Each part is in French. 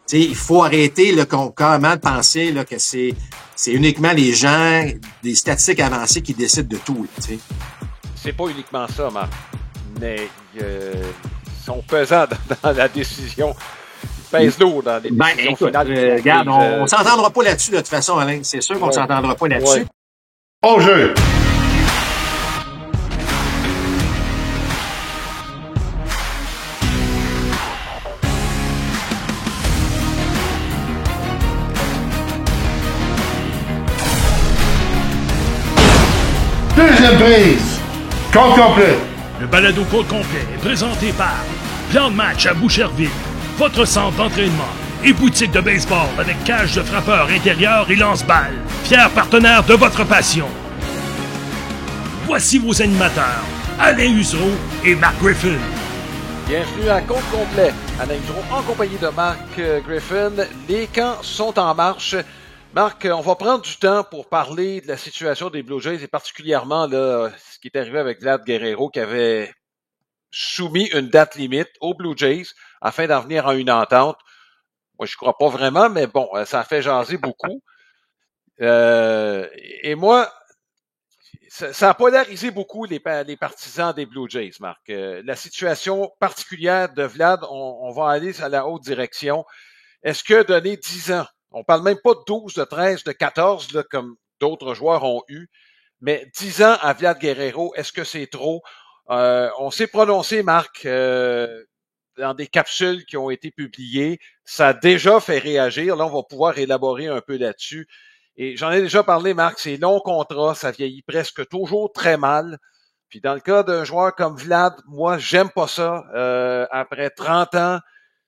sais, il faut arrêter là, carrément de penser là, que c'est uniquement les gens des statistiques avancées qui décident de tout. Tu sais. C'est pas uniquement ça, Marc. Mais ils sont pesants dans la décision. Ils pèsent lourd dans les décisions finales. Regarde, on s'entendra pas là-dessus de toute façon, Alain. C'est sûr qu'on s'entendra pas là-dessus. Au jeu! Deuxième prise! Compte complet! Le balado Côte complet est présenté par Plan de match à Boucherville, votre centre d'entraînement et boutique de baseball avec cage de frappeur intérieur et lance-balles, fier partenaire de votre passion. Voici vos animateurs, Alain Usereau et Marc Griffin. Bienvenue à Compte complet. Alain Usereau en compagnie de Marc Griffin. Les camps sont en marche. Marc, on va prendre du temps pour parler de la situation des Blue Jays et particulièrement là, ce qui est arrivé avec Vlad Guerrero qui avait soumis une date limite aux Blue Jays afin d'en venir à une entente. Moi, je crois pas vraiment, mais bon, ça a fait jaser beaucoup. Et moi, ça a polarisé beaucoup les partisans des Blue Jays, Marc. La situation particulière de Vlad, on va aller à la haute direction. Est-ce que donner 10 ans, on parle même pas de 12, de 13, de 14, là, comme d'autres joueurs ont eu, mais 10 ans à Vlad Guerrero, est-ce que c'est trop? On s'est prononcé, Marc, dans des capsules qui ont été publiées. Ça a déjà fait réagir. Là, on va pouvoir élaborer un peu là-dessus. Et j'en ai déjà parlé, Marc, c'est long contrat, ça vieillit presque toujours très mal. Puis dans le cas d'un joueur comme Vlad, moi, j'aime pas ça. Après 30 ans,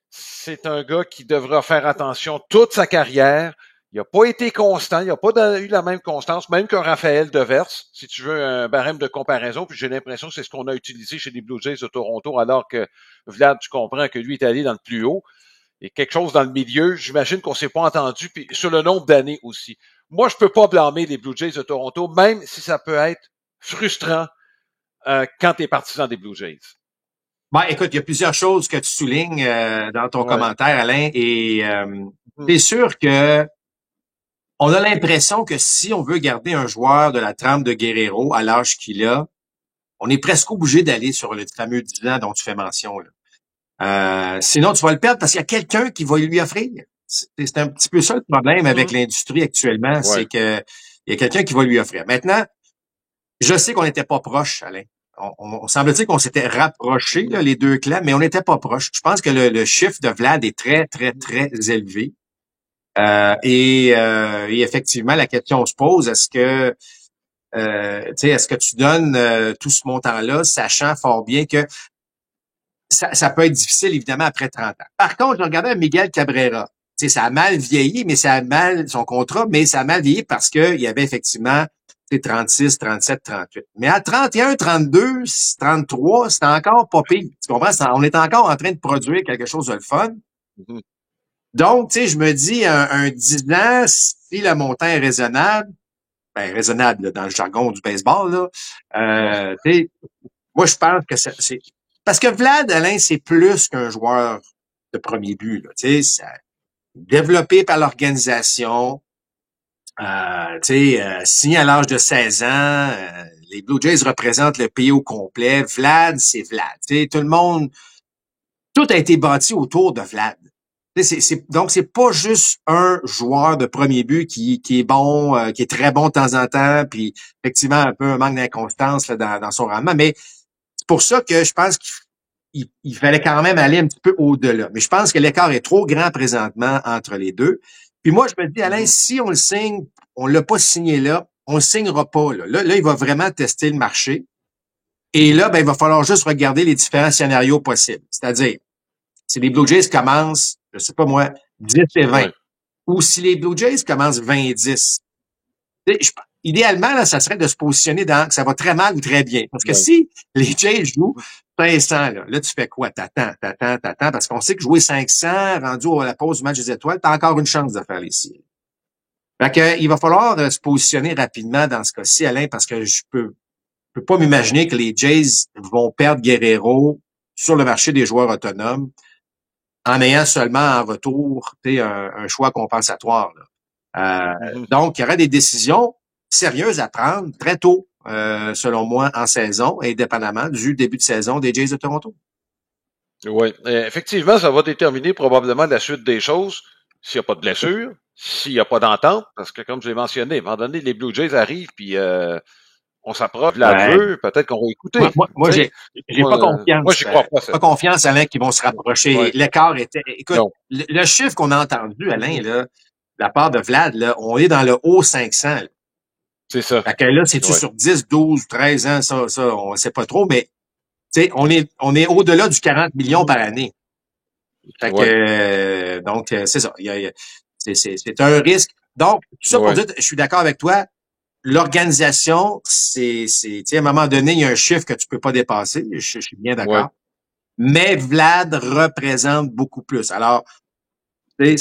c'est un gars qui devra faire attention toute sa carrière. Il n'a pas été constant, il n'a pas eu la même constance, même qu'un Raphaël Devers, si tu veux un barème de comparaison, puis j'ai l'impression que c'est ce qu'on a utilisé chez les Blue Jays de Toronto, alors que Vlad, tu comprends que lui est allé dans le plus haut, et quelque chose dans le milieu, j'imagine qu'on s'est pas entendu, puis sur le nombre d'années aussi. Moi, je peux pas blâmer les Blue Jays de Toronto, même si ça peut être frustrant quand tu es partisan des Blue Jays. Bon, écoute, il y a plusieurs choses que tu soulignes dans ton commentaire, Alain, et c'est sûr que on a l'impression que si on veut garder un joueur de la trempe de Guerrero à l'âge qu'il a, on est presque obligé d'aller sur le fameux 10 ans dont tu fais mention. Là. Sinon, tu vas le perdre parce qu'il y a quelqu'un qui va lui offrir. C'est un petit peu ça le problème avec l'industrie actuellement, c'est que il y a quelqu'un qui va lui offrir. Maintenant, je sais qu'on n'était pas proche, Alain. On semble-t-il qu'on s'était rapprochés, là, les deux clans, mais on n'était pas proches. Je pense que le chiffre de Vlad est très, très, très élevé. Et effectivement, la question se pose, est-ce que tu donnes tout ce montant-là, sachant fort bien que ça peut être difficile, évidemment, après 30 ans. Par contre, je regardais Miguel Cabrera. Ça a mal vieilli, mais ça a mal, son contrat, mais ça a mal vieilli parce que il y avait effectivement 36, 37, 38. Mais à 31, 32, 33, c'était encore pas pire. Tu comprends? On est encore en train de produire quelque chose de le fun. Mm-hmm. Donc, tu sais, je me dis, un 10 ans, si le montant est raisonnable, ben raisonnable là, dans le jargon du baseball, là, tu sais, moi, je pense que c'est... Parce que Vlad, Alain, c'est plus qu'un joueur de premier but. Là, tu sais, développé par l'organisation, signé à l'âge de 16 ans, les Blue Jays représentent le pays au complet. Vlad, c'est Vlad. Tu sais, tout le monde, tout a été bâti autour de Vlad. Donc, c'est pas juste un joueur de premier but qui est bon, qui est très bon de temps en temps, puis effectivement un peu un manque d'inconstance là, dans son rendement. Mais c'est pour ça que je pense qu'il fallait quand même aller un petit peu au-delà. Mais je pense que l'écart est trop grand présentement entre les deux. Puis moi, je me dis, Alain, si on le signe, on l'a pas signé là, on le signera pas là. Là, il va vraiment tester le marché. Et là, ben, il va falloir juste regarder les différents scénarios possibles. C'est-à-dire, si les Blue Jays commencent, je sais pas moi, 10 et 20, ou si les Blue Jays commencent 20 et 10, idéalement, là, ça serait de se positionner dans que ça va très mal ou très bien. Parce que si les Jays jouent 500, là tu fais quoi? T'attends, parce qu'on sait que jouer 500, rendu à la pause du match des étoiles, t'as encore une chance de faire les séries. Fait que, il va falloir se positionner rapidement dans ce cas-ci, Alain, parce que je peux pas m'imaginer que les Jays vont perdre Guerrero sur le marché des joueurs autonomes. en ayant seulement en retour un choix compensatoire. Là. Donc, il y aura des décisions sérieuses à prendre très tôt, selon moi, en saison, indépendamment du début de saison des Jays de Toronto. Oui, effectivement, ça va déterminer probablement la suite des choses s'il n'y a pas de blessure, s'il n'y a pas d'entente, parce que comme je l'ai mentionné, à un moment donné, les Blue Jays arrivent, puis on s'approche de la vue, peut-être qu'on va écouter. Moi j'ai pas confiance. Moi, j'y crois pas. Pas confiance, Alain, qu'ils vont se rapprocher. Ouais. L'écart était... Écoute, le chiffre qu'on a entendu, Alain, là, de la part de Vlad, là, on est dans le haut 500. Là. C'est ça. Fait que là, c'est-tu sur 10, 12, 13 ans, ça, on sait pas trop, mais on est au-delà du 40 millions par année. Fait que, donc, c'est ça. C'est un risque. Donc, tout ça pour dire, je suis d'accord avec toi. L'organisation, à un moment donné, il y a un chiffre que tu peux pas dépasser. Je suis bien d'accord. Mais Vlad représente beaucoup plus. Alors, c'est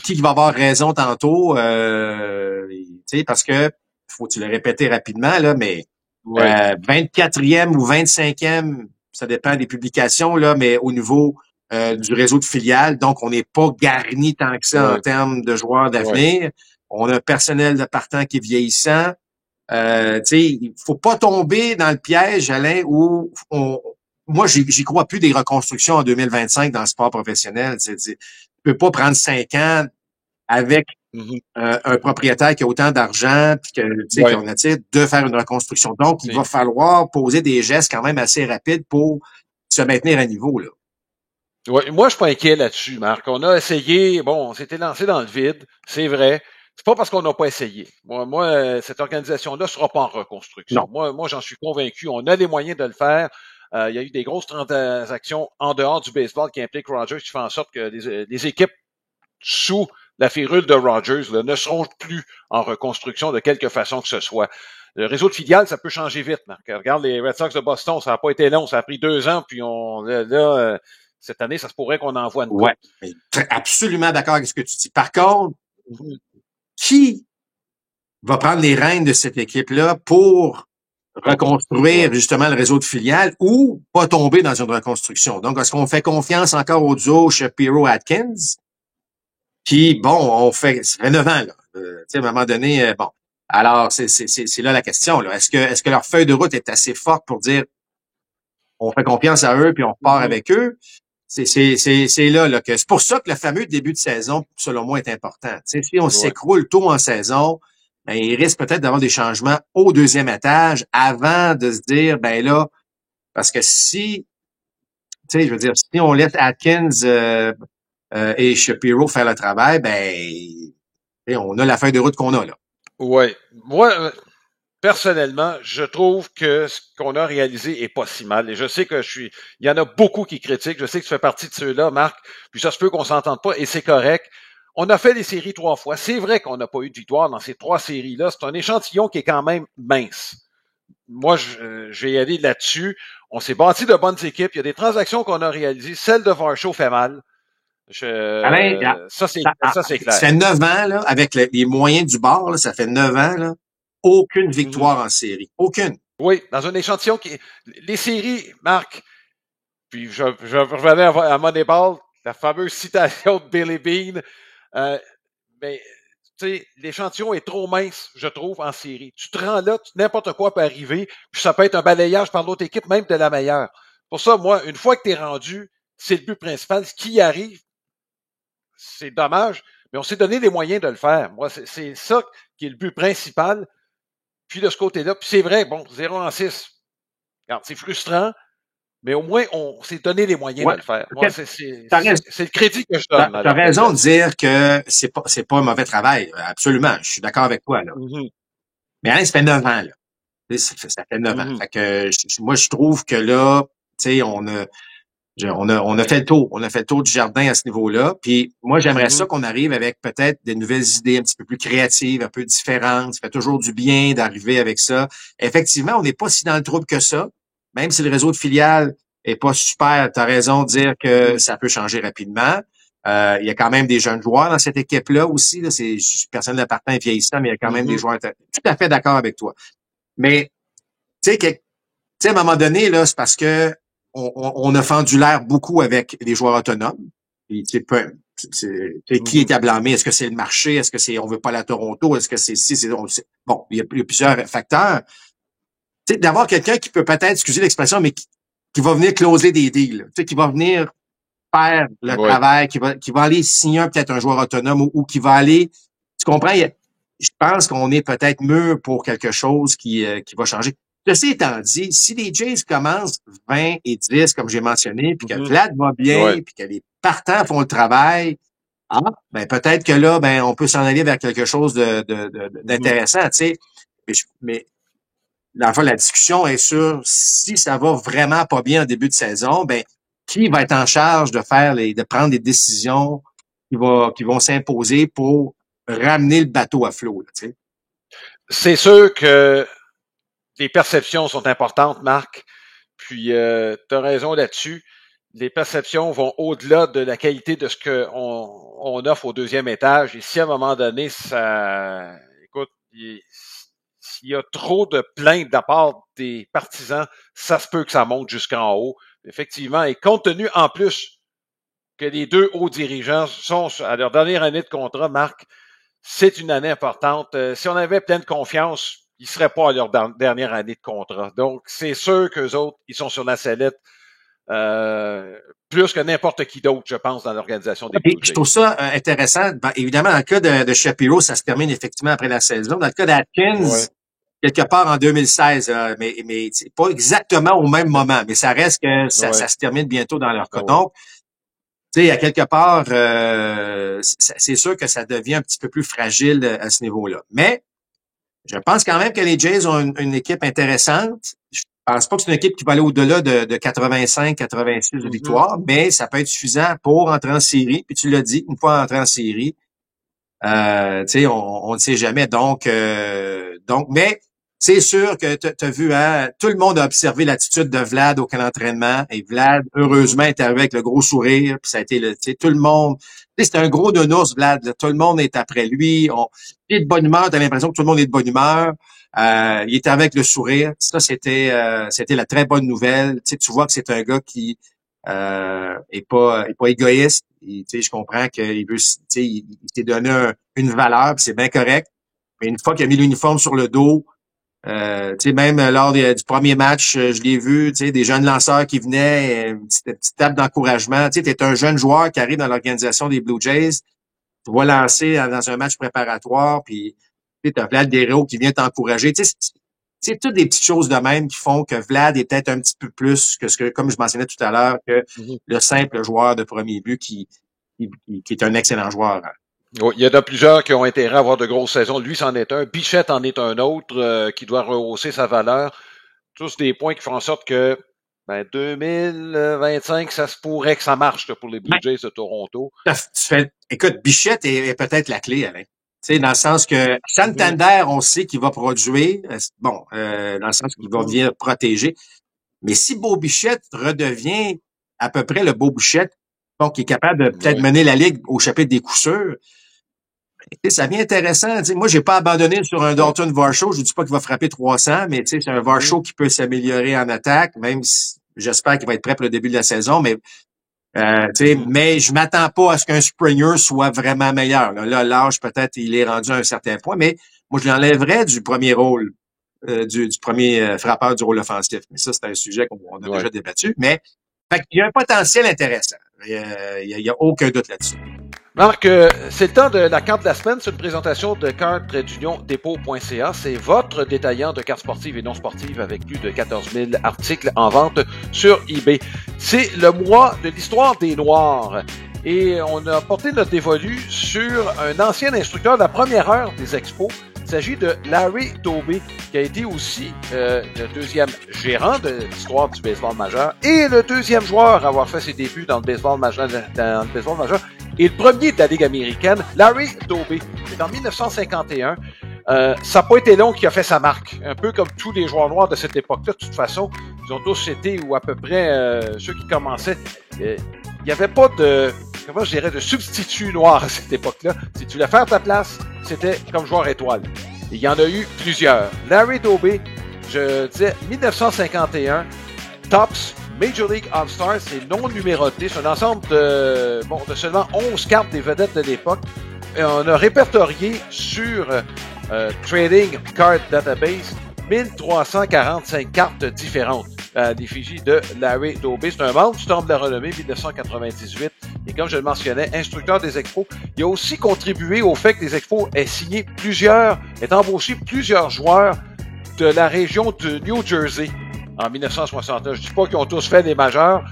qui va avoir raison tantôt, parce que, faut-tu le répéter rapidement, là, mais 24e ou 25e, ça dépend des publications, là, mais au niveau du réseau de filiales, donc on n'est pas garni tant que ça en termes de joueurs d'avenir. On a un personnel de partant qui est vieillissant. Il faut pas tomber dans le piège, Alain, où moi, j'y crois plus des reconstructions en 2025 dans le sport professionnel. Tu peux pas prendre 5 ans avec un propriétaire qui a autant d'argent puis qu'on a de faire une reconstruction. Donc, il va falloir poser des gestes quand même assez rapides pour se maintenir à niveau, là. Ouais, moi, je suis pas inquiet là-dessus, Marc. On a essayé, on s'était lancé dans le vide, c'est vrai. C'est pas parce qu'on n'a pas essayé. Moi, cette organisation-là sera pas en reconstruction. Non. Moi, j'en suis convaincu. On a les moyens de le faire. Il y a eu des grosses transactions en dehors du baseball qui impliquent Rogers, qui font en sorte que les équipes sous la férule de Rogers là, ne seront plus en reconstruction de quelque façon que ce soit. Le réseau de filiales, ça peut changer vite, Marc. Regarde les Red Sox de Boston, ça n'a pas été long, ça a pris 2 ans, puis cette année, ça se pourrait qu'on envoie une coupe. Ouais, absolument d'accord avec ce que tu dis. Par contre, qui va prendre les rênes de cette équipe-là pour reconstruire justement le réseau de filiales ou pas tomber dans une reconstruction? Donc, est-ce qu'on fait confiance encore au duo Shapiro-Atkins? Qui, ça fait 9 ans, là. À un moment donné, bon. Alors, c'est là la question, là. Est-ce que leur feuille de route est assez forte pour dire on fait confiance à eux puis on repart avec eux? C'est là que c'est pour ça que le fameux début de saison, selon moi, est important. Si on s'écroule tôt en saison, ben, il risque peut-être d'avoir des changements au deuxième étage avant de se dire, ben là, parce que si on laisse Atkins et Shapiro faire le travail, ben on a la feuille de route qu'on a là. Oui. Moi, personnellement, je trouve que ce qu'on a réalisé est pas si mal. Et je sais que il y en a beaucoup qui critiquent. Je sais que tu fais partie de ceux-là, Marc. Puis ça se peut qu'on s'entende pas et c'est correct. On a fait les séries 3 fois. C'est vrai qu'on n'a pas eu de victoire dans ces 3 séries-là. C'est un échantillon qui est quand même mince. Moi, je vais y aller là-dessus. On s'est bâti de bonnes équipes. Il y a des transactions qu'on a réalisées. Celle de Varsho fait mal. Alain, ça, c'est clair. Ça fait 9 ans, là, avec les moyens du bord, là, ça fait 9 ans, là, aucune victoire en série. Aucune. Oui, dans un échantillon qui... Les séries, Marc, puis je revenais à Moneyball, la fameuse citation de Billy Beane, mais tu sais, l'échantillon est trop mince, je trouve, en série. Tu te rends là, n'importe quoi peut arriver, puis ça peut être un balayage par l'autre équipe, même de la meilleure. Pour ça, moi, une fois que tu es rendu, c'est le but principal. Ce qui arrive, c'est dommage, mais on s'est donné les moyens de le faire. Moi, c'est ça qui est le but principal. Puis de ce côté-là, puis c'est vrai, 0-6. Regarde, c'est frustrant, mais au moins, on s'est donné les moyens de le faire. Moi, c'est le crédit que je donne. T'as raison de dire que c'est pas un mauvais travail. Absolument. Je suis d'accord avec toi, là. Mais Alain, ça fait 9 ans, là. Ça fait 9 ans. Fait que, moi, je trouve que là, tu sais, on a fait le tour. On a fait le tour du jardin à ce niveau-là. Puis moi, j'aimerais ça qu'on arrive avec peut-être des nouvelles idées un petit peu plus créatives, un peu différentes. Ça fait toujours du bien d'arriver avec ça. Effectivement, on n'est pas si dans le trouble que ça. Même si le réseau de filiales est pas super, tu as raison de dire que ça peut changer rapidement. Il y a quand même des jeunes joueurs dans cette équipe-là aussi. Là, personne de partant est vieillissant, mais il y a quand même des joueurs. Tout à fait d'accord avec toi. Mais tu sais, à un moment donné, là, c'est parce que on a fendu l'air beaucoup avec les joueurs autonomes. Puis, tu sais, qui est à blâmer? Est-ce que c'est le marché? Est-ce que c'est on veut pas aller à Toronto? Est-ce que c'est bon, il y a plusieurs facteurs. Tu sais, d'avoir quelqu'un qui peut peut-être, excusez l'expression, mais qui va venir closer des deals, tu sais, qui va venir faire le travail, qui va aller signer peut-être un joueur autonome ou qui va aller, tu comprends? Je pense qu'on est peut-être mûr pour quelque chose qui va changer. Ceci étant dit, si les Jays commencent 20 et 10, comme j'ai mentionné, puis que Vlad va bien, puis que les partants font le travail, ben peut-être que là, ben on peut s'en aller vers quelque chose d'intéressant, tu sais. Mais dans le fond, la discussion est sur si ça va vraiment pas bien en début de saison, ben qui va être en charge de prendre des décisions qui vont s'imposer pour ramener le bateau à flot, là, tu sais. C'est sûr que les perceptions sont importantes, Marc. Puis, tu as raison là-dessus. Les perceptions vont au-delà de la qualité de ce qu'on offre au deuxième étage. Et si à un moment donné, écoute, s'il y a trop de plaintes de la part des partisans, ça se peut que ça monte jusqu'en haut. Effectivement, et compte tenu en plus que les deux hauts dirigeants sont à leur dernière année de contrat, Marc, c'est une année importante. Si on avait pleine confiance, ils ne seraient pas à leur dernière année de contrat. Donc, c'est sûr qu'eux autres, ils sont sur la sellette plus que n'importe qui d'autre, je pense, dans l'organisation des Blue Jays. Je trouve ça intéressant. Ben, évidemment, dans le cas de Shapiro, ça se termine effectivement après la saison. Dans le cas d'Atkins, quelque part en 2016, mais c'est pas exactement au même moment, mais ça reste que ça se termine bientôt dans leur cas. Donc, tu sais, à quelque part, c'est sûr que ça devient un petit peu plus fragile à ce niveau-là. Mais je pense quand même que les Jays ont une équipe intéressante. Je pense pas que c'est une équipe qui va aller au-delà de 85, 86 de victoires, mais ça peut être suffisant pour entrer en série. Puis tu l'as dit, une fois entré en série, tu sais, on ne sait jamais. Donc, mais c'est sûr que tu as vu, hein, tout le monde a observé l'attitude de Vlad au camp d'entraînement. Et Vlad, heureusement, est arrivé avec le gros sourire. Puis ça a été tu sais, tout le monde. Tu sais, c'est un gros nounours, Vlad. Là. Tout le monde est après lui. Il est de bonne humeur. T'as l'impression que tout le monde est de bonne humeur. Il est avec le sourire. Ça, c'était la très bonne nouvelle. Tu sais, tu vois que c'est un gars qui est pas égoïste. Tu sais, je comprends qu'il veut, tu sais, il s'est donné une valeur, puis c'est bien correct. Mais une fois qu'il a mis l'uniforme sur le dos, tu sais, même lors du premier match, je l'ai vu, tu sais, des jeunes lanceurs qui venaient, une petite tape d'encouragement. Tu sais, t'es un jeune joueur qui arrive dans l'organisation des Blue Jays, tu vas lancer dans un match préparatoire, puis tu sais, t'as Vlad Guerrero qui vient t'encourager. Tu sais, c'est toutes des petites choses de même qui font que Vlad est peut-être un petit peu plus que comme je mentionnais tout à l'heure, que le simple joueur de premier but qui est un excellent joueur. Oui, il y en a plusieurs qui ont intérêt à avoir de grosses saisons. Lui, c'en est un. Bichette en est un autre qui doit rehausser sa valeur. Tous des points qui font en sorte que 2025, ça se pourrait que ça marche là, pour les Blue Jays de Toronto. Écoute, Bichette est peut-être la clé, Alain. Tu sais, dans le sens que Santander, on sait qu'il va produire, dans le sens qu'il va venir protéger. Mais si Beau Bichette redevient à peu près le Beau Bichette, donc qui est capable de peut-être mener la Ligue au chapitre des coups sûrs, ça devient intéressant. T'sais, moi, j'ai pas abandonné sur un Dalton Varsho. Je dis pas qu'il va frapper 300, mais c'est un Varsho qui peut s'améliorer en attaque, même si j'espère qu'il va être prêt pour le début de la saison. Mais mais je m'attends pas à ce qu'un Springer soit vraiment meilleur. Là, l'âge, peut-être, il est rendu à un certain point, mais moi, je l'enlèverais du premier rôle, du premier frappeur du rôle offensif. Mais ça, c'est un sujet qu'on a déjà débattu. Mais il y a un potentiel intéressant. Il y a aucun doute là-dessus. Marc, c'est le temps de la carte de la semaine. C'est une présentation de carte-dépôt.ca. C'est votre détaillant de cartes sportives et non sportives avec plus de 14 000 articles en vente sur eBay. C'est le mois de l'histoire des Noirs. Et on a porté notre dévolu sur un ancien instructeur de la première heure des expos. Il s'agit de Larry Doby, qui a été aussi le deuxième gérant de l'histoire du baseball majeur et le deuxième joueur à avoir fait ses débuts dans le baseball majeur, et le premier de la Ligue américaine, Larry Doby. C'est en 1951. Ça n'a pas été long qu'il a fait sa marque. Un peu comme tous les joueurs noirs de cette époque-là, de toute façon. Ils ont tous été, ou à peu près ceux qui commençaient. Il n'y avait pas de substitut noir à cette époque-là. Si tu voulais faire ta place, c'était comme joueur étoile. Et il y en a eu plusieurs. Larry Doby, je disais 1951, Topps, Major League All-Stars, c'est non numéroté. C'est un ensemble de seulement 11 cartes des vedettes de l'époque. Et on a répertorié sur Trading Card Database 1345 cartes différentes à l'effigie de Larry Doby. C'est un membre du Temple de la Renommée 1998. Et comme je le mentionnais, instructeur des Expos. Il a aussi contribué au fait que les Expos aient embauché plusieurs joueurs de la région de New Jersey en 1969. Je dis pas qu'ils ont tous fait des majeurs,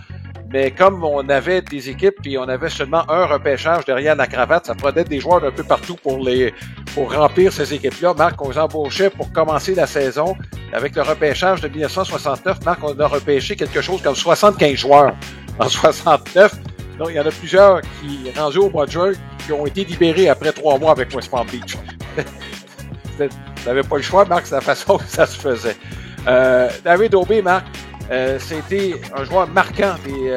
mais comme on avait des équipes et on avait seulement un repêchage derrière la cravate, ça prenait des joueurs d'un peu partout pour remplir ces équipes-là. Marc, on les embauchait pour commencer la saison. Avec le repêchage de 1969, Marc, on a repêché quelque chose comme 75 joueurs en 69. Donc, il y en a plusieurs qui, rendus au mois de juin, qui ont été libérés après 3 mois avec West Palm Beach. Tu n'avais pas le choix, Marc, c'est la façon que ça se faisait. Larry Doby, Marc, c'était un joueur marquant des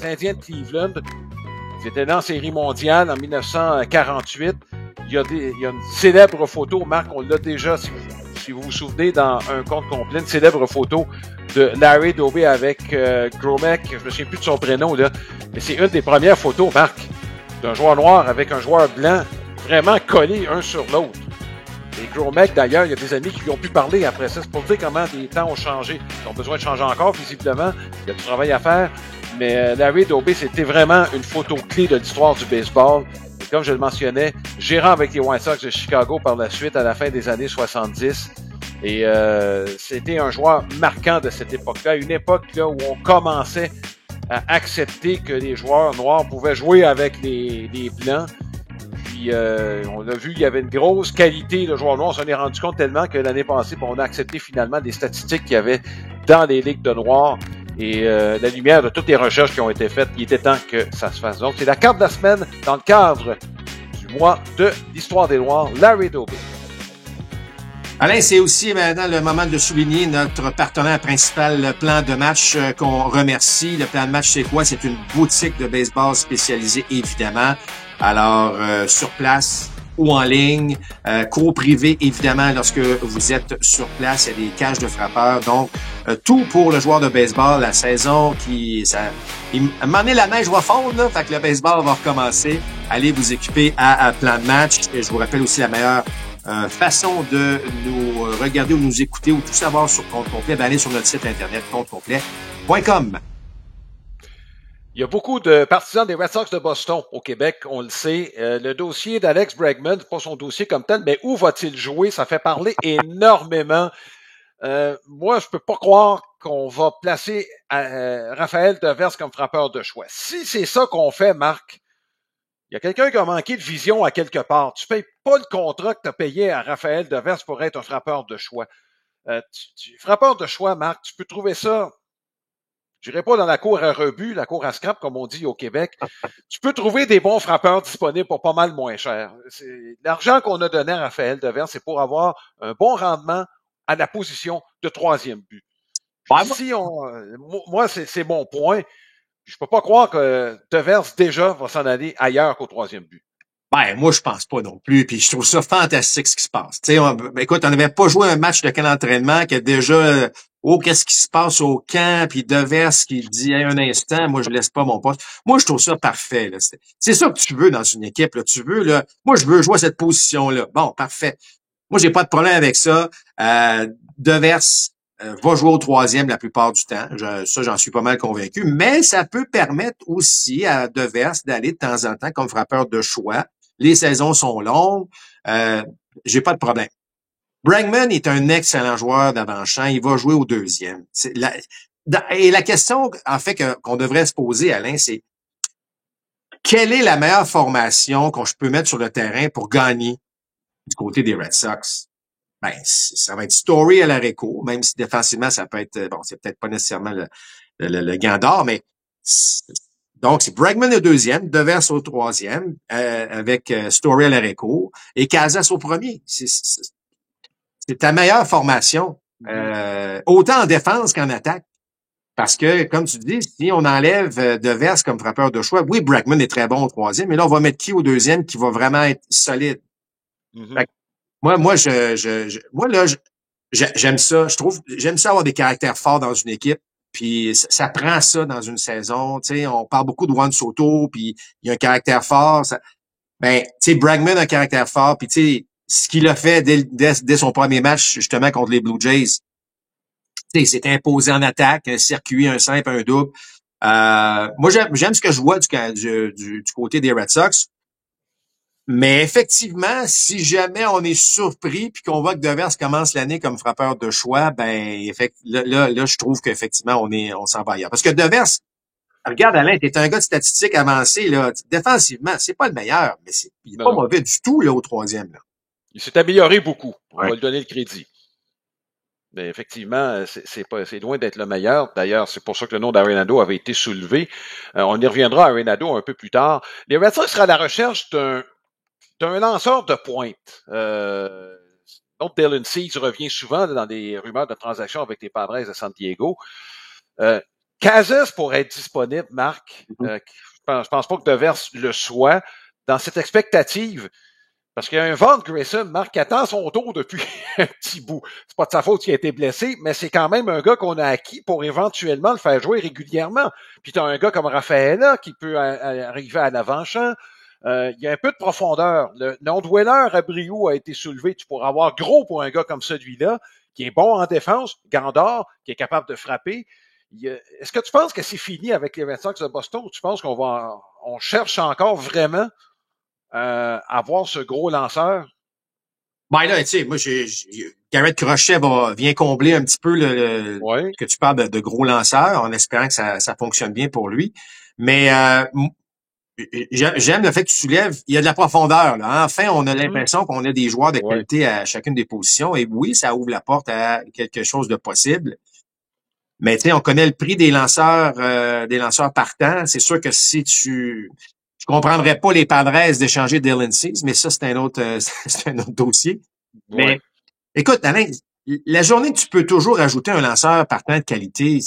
Indiens de Cleveland. Ils étaient dans la Série mondiale en 1948. Il y a une célèbre photo, Marc, on l'a déjà, si vous vous souvenez, dans un compte complet, une célèbre photo de Larry Doby avec Gromek, je me souviens plus de son prénom, là, mais c'est une des premières photos, Marc, d'un joueur noir avec un joueur blanc vraiment collés un sur l'autre. Et Gromek, d'ailleurs, il y a des amis qui lui ont pu parler après ça. C'est pour dire comment les temps ont changé. Ils ont besoin de changer encore, visiblement. Il y a du travail à faire. Mais Larry Doby, c'était vraiment une photo clé de l'histoire du baseball. Et comme je le mentionnais, gérant avec les White Sox de Chicago par la suite à la fin des années 70. Et c'était un joueur marquant de cette époque-là. Une époque là où on commençait à accepter que les joueurs noirs pouvaient jouer avec les Blancs. Puis on a vu qu'il y avait une grosse qualité de joueurs noirs. On s'en est rendu compte tellement que l'année passée, on a accepté finalement des statistiques qu'il y avait dans les ligues de noirs. Et la lumière de toutes les recherches qui ont été faites, il était temps que ça se fasse. Donc, c'est la carte de la semaine dans le cadre du mois de l'histoire des Noirs, Larry Doby. Alain, c'est aussi maintenant le moment de souligner notre partenaire principal, le Plan de Match, qu'on remercie. Le Plan de Match, c'est quoi? C'est une boutique de baseball spécialisée, évidemment. Alors, sur place ou en ligne, cours privé, évidemment, lorsque vous êtes sur place, il y a des cages de frappeurs. Donc, tout pour le joueur de baseball, la saison à un moment donné, la neige va fondre, là, fait que le baseball va recommencer. Allez vous équiper à Plan de Match. Et je vous rappelle aussi la meilleure façon de nous regarder ou nous écouter ou tout savoir sur Compte Complet, ben allez sur notre site internet comptecomplet.com. Il y a beaucoup de partisans des Red Sox de Boston au Québec, on le sait. Le dossier d'Alex Bregman, pas son dossier comme tel, mais où va-t-il jouer? Ça fait parler énormément. Moi, je peux pas croire qu'on va placer Raphaël Devers comme frappeur de choix. Si c'est ça qu'on fait, Marc, il y a quelqu'un qui a manqué de vision à quelque part. Tu payes pas le contrat que tu as payé à Raphaël Devers pour être un frappeur de choix. Frappeur de choix, Marc, tu peux trouver ça, je dirais pas dans la cour à rebut, la cour à scrap, comme on dit au Québec. Tu peux trouver des bons frappeurs disponibles pour pas mal moins cher. L'argent qu'on a donné à Raphaël Devers, c'est pour avoir un bon rendement à la position de 3e but. Moi, c'est mon point. Je peux pas croire que Devers déjà va s'en aller ailleurs qu'au 3e but. Ben, moi, je pense pas non plus. Puis je trouve ça fantastique ce qui se passe. Tu sais, écoute, on n'avait pas joué un match de camp d'entraînement que déjà, qu'est-ce qui se passe au camp? Puis Devers qui dit, un instant, moi, je laisse pas mon poste. Moi, je trouve ça parfait. Là. C'est ça que tu veux dans une équipe. Là. Tu veux, là. Moi, je veux jouer à cette position-là. Bon, parfait. Moi, j'ai pas de problème avec ça. Devers va jouer au 3e la plupart du temps. Ça, j'en suis pas mal convaincu. Mais ça peut permettre aussi à Devers d'aller de temps en temps comme frappeur de choix. Les saisons sont longues. J'ai pas de problème. Bregman est un excellent joueur d'avant-champ. Il va jouer au 2e. Et la question, en fait, qu'on devrait se poser, Alain, c'est quelle est la meilleure formation qu'on peux mettre sur le terrain pour gagner du côté des Red Sox? Ben, ça va être Story à l'arrière-cour, même si défensivement, ça peut être, bon, c'est peut-être pas nécessairement le gant d'or, mais donc, c'est Bregman au 2e, Devers au 3e, avec Story à l'arrière-cour, et Casas au 1er. C'est ta meilleure formation, autant en défense qu'en attaque. Parce que, comme tu dis, si on enlève Devers comme frappeur de choix, oui, Bregman est très bon au 3e, mais là, on va mettre qui au 2e qui va vraiment être solide? Mm-hmm. Moi, j'aime ça. J'aime ça avoir des caractères forts dans une équipe. Puis ça prend ça dans une saison. Tu sais, on parle beaucoup de Juan Soto, puis il a un caractère fort. Ben, tu sais, Bregman a un caractère fort, puis tu sais, ce qu'il a fait dès son premier match, justement, contre les Blue Jays, tu sais, il s'est imposé en attaque, un circuit, un simple, un double. Moi, j'aime ce que je vois du côté des Red Sox. Mais effectivement, si jamais on est surpris puis qu'on voit que Devers commence l'année comme frappeur de choix, ben là, je trouve qu'effectivement, on s'en va ailleurs. Parce que Devers, regarde Alain, t'es un gars de statistiques avancées, là. Défensivement, c'est pas le meilleur, mais il est pas mauvais du tout, là, au troisième, là. Il s'est amélioré beaucoup. On Ouais. va lui donner le crédit. Mais effectivement, c'est loin d'être le meilleur. D'ailleurs, c'est pour ça que le nom d'Arenado avait été soulevé. On y reviendra à Arenado un peu plus tard. Les Red Sox seraient à la recherche d'un lanceur de pointe. Donc, Dylan Cease revient souvent dans des rumeurs de transactions avec les Padres de San Diego. Casas pourrait être disponible, Marc. Je pense pas que Devers le soit. Dans cette expectative, parce qu'il y a un Vaughn Grissom, Marc, qui attend son tour depuis un petit bout. C'est pas de sa faute qu'il a été blessé, mais c'est quand même un gars qu'on a acquis pour éventuellement le faire jouer régulièrement. Puis tu as un gars comme Rafaela qui peut arriver à l'avant-champ. Il y a un peu de profondeur. Le nom de Weller à Brio a été soulevé. Tu pourras avoir gros pour un gars comme celui-là, qui est bon en défense, Gandor, qui est capable de frapper. Est-ce que tu penses que c'est fini avec les Red Sox de Boston ou tu penses on cherche encore vraiment avoir ce gros lanceur? Ben là, tu sais, moi, Garrett Crochet vient combler un petit peu que tu parles de gros lanceurs, en espérant que ça fonctionne bien pour lui. Mais j'aime le fait que tu soulèves, il y a de la profondeur, là. Enfin, on a l'impression qu'on a des joueurs de qualité à chacune des positions. Et oui, ça ouvre la porte à quelque chose de possible. Mais tu sais, on connaît le prix des lanceurs partants. C'est sûr que si je comprendrais pas les Padres d'échanger Dylan Cease, mais ça, c'est un autre dossier. Ouais. Mais écoute, Alain, la journée que tu peux toujours ajouter un lanceur partant de qualité,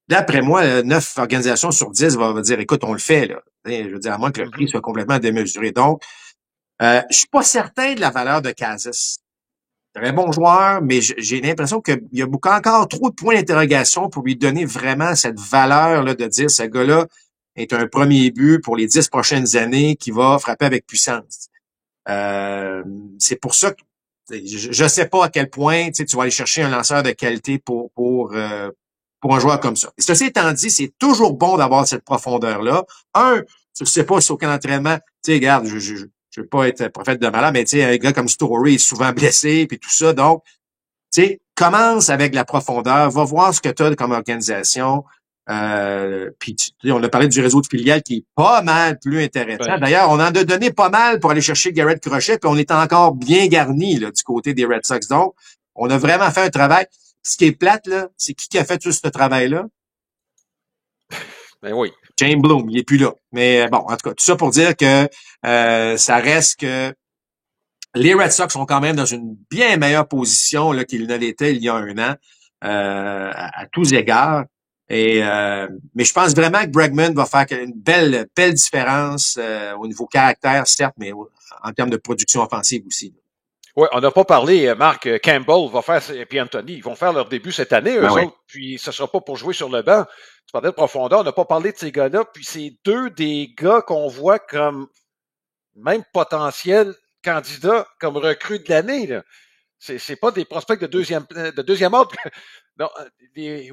d'après moi, 9 organisations sur 10 vont dire, écoute, on le fait, là. Je veux dire, à moins que le prix soit complètement démesuré. Donc, je suis pas certain de la valeur de Casas. Très bon joueur, mais j'ai l'impression qu'il y a encore trop de points d'interrogation pour lui donner vraiment cette valeur là, de dire ce gars-là est un premier but pour les 10 prochaines années qui va frapper avec puissance. C'est pour ça que je sais pas à quel point tu vas aller chercher un lanceur de qualité pour un joueur comme ça. Et ceci étant dit, c'est toujours bon d'avoir cette profondeur-là. Je sais pas si aucun entraînement, tu sais, regarde, je veux pas être prophète de malheur, mais tu sais, un gars comme Story est souvent blessé, puis tout ça. Donc, tu sais, commence avec la profondeur, va voir ce que tu as comme organisation. Puis on a parlé du réseau de filiales qui est pas mal plus intéressant. Ouais. D'ailleurs, on en a donné pas mal pour aller chercher Garrett Crochet, puis on est encore bien garni là, du côté des Red Sox. Donc, on a vraiment fait un travail. Ce qui est plate, là, c'est qui a fait tout ce travail-là? Ben oui. James Bloom, il est plus là. Mais bon, en tout cas, tout ça pour dire que ça reste que les Red Sox sont quand même dans une bien meilleure position là, qu'ils ne l'étaient il y a un an, à tous égards. Et mais je pense vraiment que Bregman va faire une belle différence au niveau caractère, certes, mais en termes de production offensive aussi. Oui, on n'a pas parlé, Marc, Campbell va faire, et puis Anthony, ils vont faire leur début cette année, eux autres, puis ce sera pas pour jouer sur le banc. Tu parlais de profondeur, on n'a pas parlé de ces gars-là, puis c'est deux des gars qu'on voit comme même potentiels candidats comme recrues de l'année, là. C'est pas des prospects de deuxième ordre. Non,